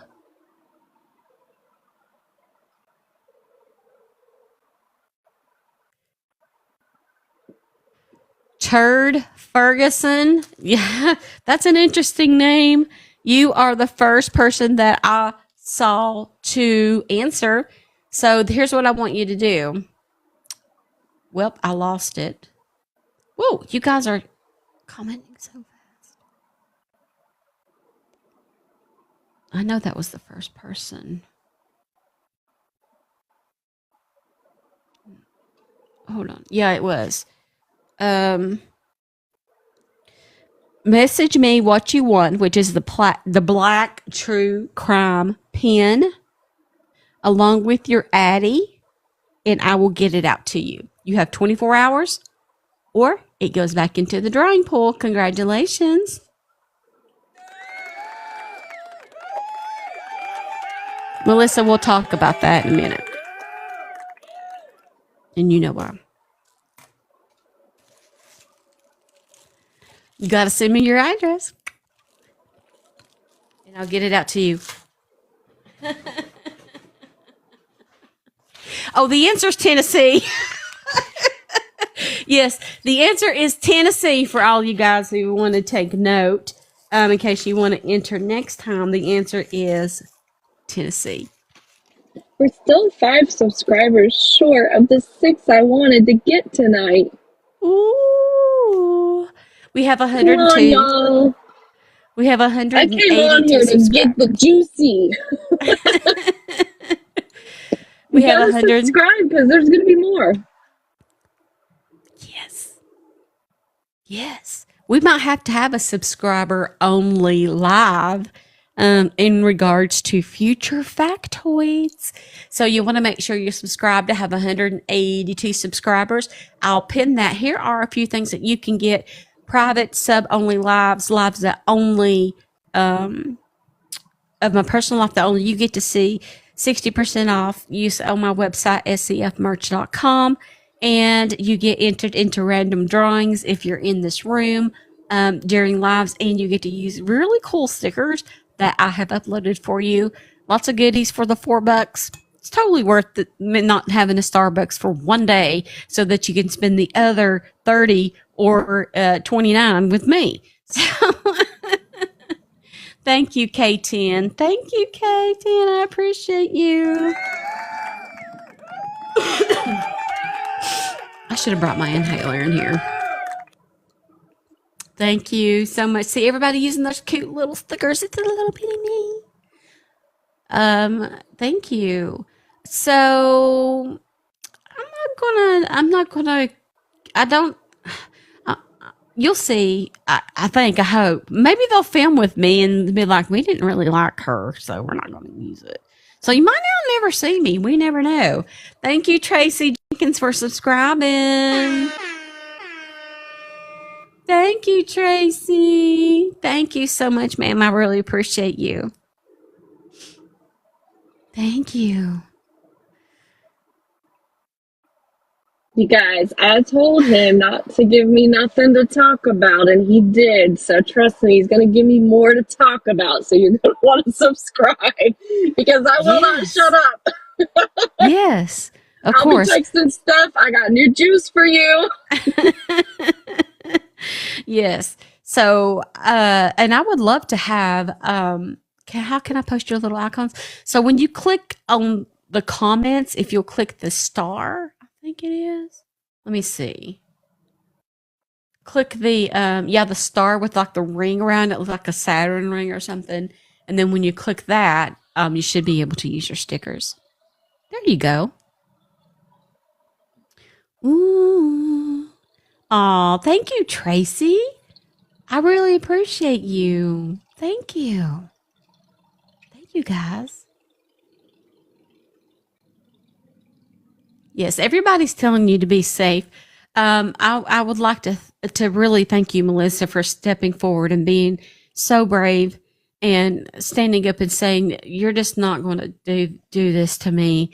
Turd Ferguson. Yeah, that's an interesting name. You are the first person that I saw to answer. So here's what I want you to do. Well, I lost it. Whoa, you guys are commenting so fast. I know that was the first person. Hold on. Yeah, it was. Message me what you want, which is the black true crime pin, along with your Addy, and I will get it out to you. You have 24 hours, or it goes back into the drawing pool. Congratulations. Melissa, we'll talk about that in a minute. And you know why. You got to send me your address. And I'll get it out to you. Oh, the answer is Tennessee. Yes, the answer is Tennessee for all you guys who want to take note. In case you want to enter next time, the answer is Tennessee. We're still 5 subscribers short of the 6 I wanted to get tonight. Ooh. We have 102. Come on, y'all. We have 182 I came on here to get the juicy. We have 100. Subscribe because there's going to be more. Yes. We might have to have a subscriber only live in regards to future factoids. So you want to make sure you're subscribed to have 182 subscribers. I'll pin that. Here are a few things that you can get. Private sub-only lives that only, of my personal life that only you get to see, 60% off use on my website, scfmerch.com. And you get entered into random drawings if you're in this room during lives, and you get to use really cool stickers that I have uploaded for you. Lots of goodies for the $4. It's totally worth it, not having a Starbucks for one day so that you can spend the other 30 or 29 with me. So thank you, K10. Thank you, K10. I appreciate you. I should have brought my inhaler in here. Thank you so much. See everybody using those cute little stickers. It's a little bitty me. Thank you. So you'll see. I hope. Maybe they'll film with me and be like, we didn't really like her, so we're not going to use it. So you might not never see me. We never know. Thank you, Tracy Jenkins, for subscribing. Thank you, Tracy. Thank you so much, ma'am. I really appreciate you. Thank you. You guys, I told him not to give me nothing to talk about, and he did. So trust me, he's going to give me more to talk about. So you're going to want to subscribe because I will not Yes. shut up. Yes, of I'll course. be texting stuff. I got new juice for you. Yes. So, and I would love to have, how can I post your little icons? So when you click on the comments, if you'll click the star, I think it is. Let me see. Click the, the star with like the ring around it, like a Saturn ring or something. And then when you click that, you should be able to use your stickers. There you go. Ooh. Aw, thank you, Tracy. I really appreciate you. Thank you. Thank you, guys. Yes, everybody's telling you to be safe. I would like to really thank you, Melissa, for stepping forward and being so brave and standing up and saying, you're just not going to do this to me.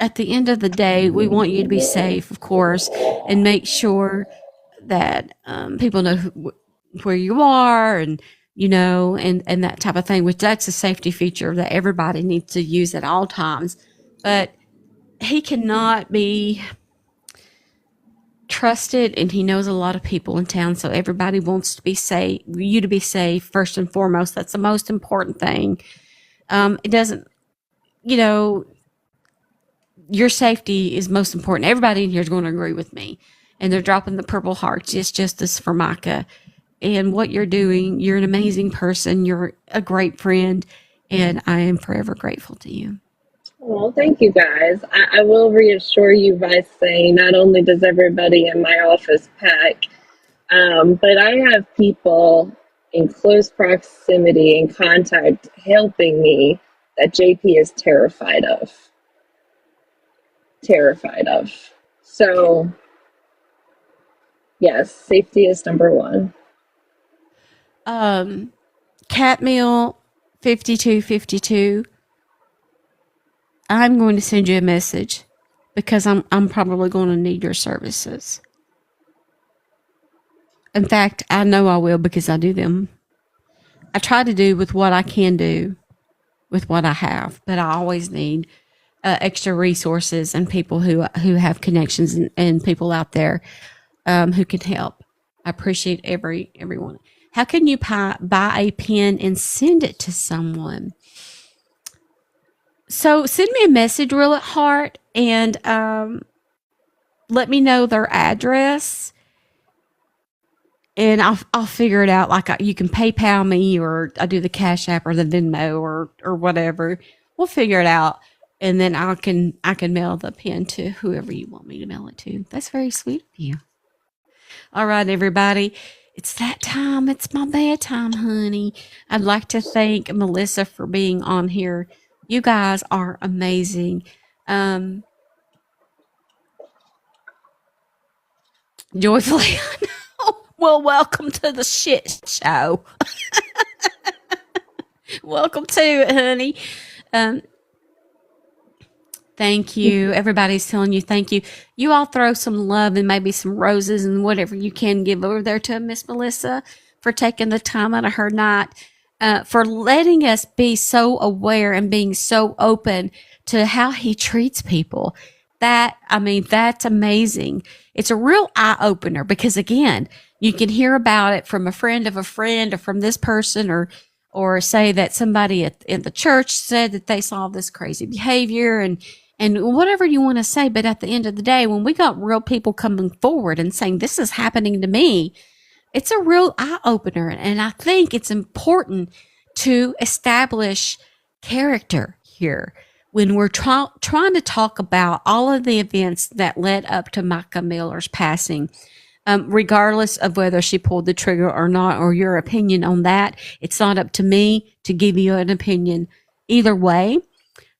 At the end of the day, we want you to be safe, of course, and make sure that people know where you are and, and that type of thing, which that's a safety feature that everybody needs to use at all times. But he cannot be trusted, and he knows a lot of people in town, so everybody wants to be safe, you to be safe first and foremost. That's the most important thing. It doesn't, your safety is most important. Everybody in here is going to agree with me, and they're dropping the purple hearts. It's justice for Micah. And what you're doing, you're an amazing person. You're a great friend, and I am forever grateful to you. Well, thank you guys. I will reassure you by saying not only does everybody in my office pack, but I have people in close proximity and contact helping me that JP is terrified of. So, yes, safety is number one. Catmeal 5252. I'm going to send you a message because I'm probably going to need your services. In fact, I know I will because I do them. I try to do with what I can do with what I have, but I always need extra resources and people who have connections and people out there who can help. I appreciate everyone. How can you buy a pen and send it to someone? So send me a message, real at heart, and let me know their address, and I'll figure it out. Like you can PayPal me, or I do the Cash App or the Venmo or whatever. We'll figure it out, and then I can mail the pen to whoever you want me to mail it to. That's very sweet of you. All right, everybody. It's that time. It's my bedtime, honey. I'd like to thank Melissa for being on here. You guys are amazing. Joyfully, well, welcome to the shit show. Welcome to it, honey. Thank you. Everybody's telling you thank you. You all throw some love and maybe some roses and whatever you can give over there to Miss Melissa for taking the time out of her night. For letting us be so aware and being so open to how he treats people. That's amazing. It's a real eye opener because again, you can hear about it from a friend of a friend or from this person or say that somebody in the church said that they saw this crazy behavior and whatever you want to say. But at the end of the day, when we got real people coming forward and saying, this is happening to me, it's a real eye opener. And I think it's important to establish character here when we're trying to talk about all of the events that led up to Micah Miller's passing. regardless of whether she pulled the trigger or not, or your opinion on that. It's not up to me to give you an opinion either way.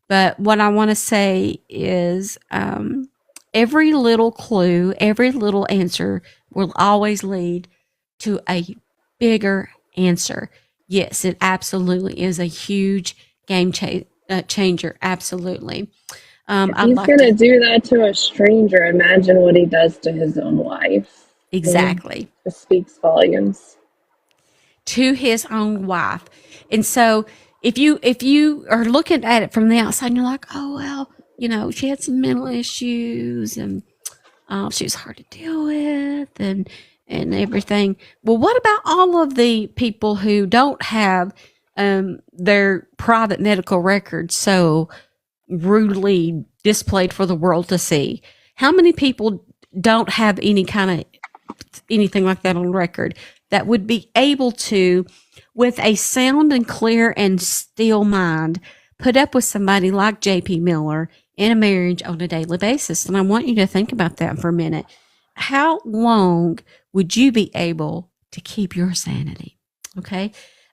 But what I want to say is every little clue, every little answer will always lead to a bigger answer. Yes, it absolutely is a huge game changer. Absolutely. If he's gonna do that to a stranger, imagine what he does to his own wife. Exactly. It speaks volumes. To his own wife. And so if you are looking at it from the outside and you're like, oh well, she had some mental issues and she was hard to deal with and everything. Well, what about all of the people who don't have their private medical records so rudely displayed for the world to see? How many people don't have anything like that on record that would be able to, with a sound and clear and still mind, put up with somebody like JP Miller in a marriage on a daily basis? And I want you to think about that for a minute. How long would you be able to keep your sanity? Okay.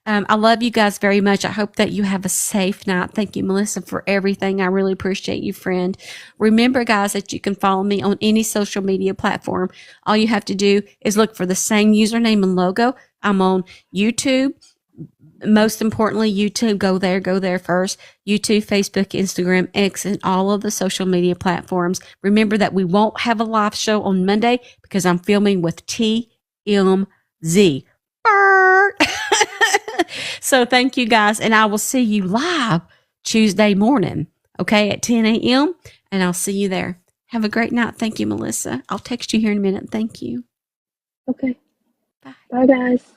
I love you guys very much. I hope that you have a safe night. Thank you, Melissa, for everything. I really appreciate you, friend. Remember, guys, that you can follow me on any social media platform. All you have to do is look for the same username and logo. I'm on YouTube. Most importantly, YouTube. Go there first. YouTube, Facebook, Instagram, X, and all of the social media platforms. Remember that we won't have a live show on Monday because I'm filming with TMZ. So thank you guys, and I will see you live Tuesday morning, okay, at 10 a.m., and I'll see you there. Have a great night. Thank you, Melissa. I'll text you here in a minute. Thank you. Okay. Bye. Bye, guys.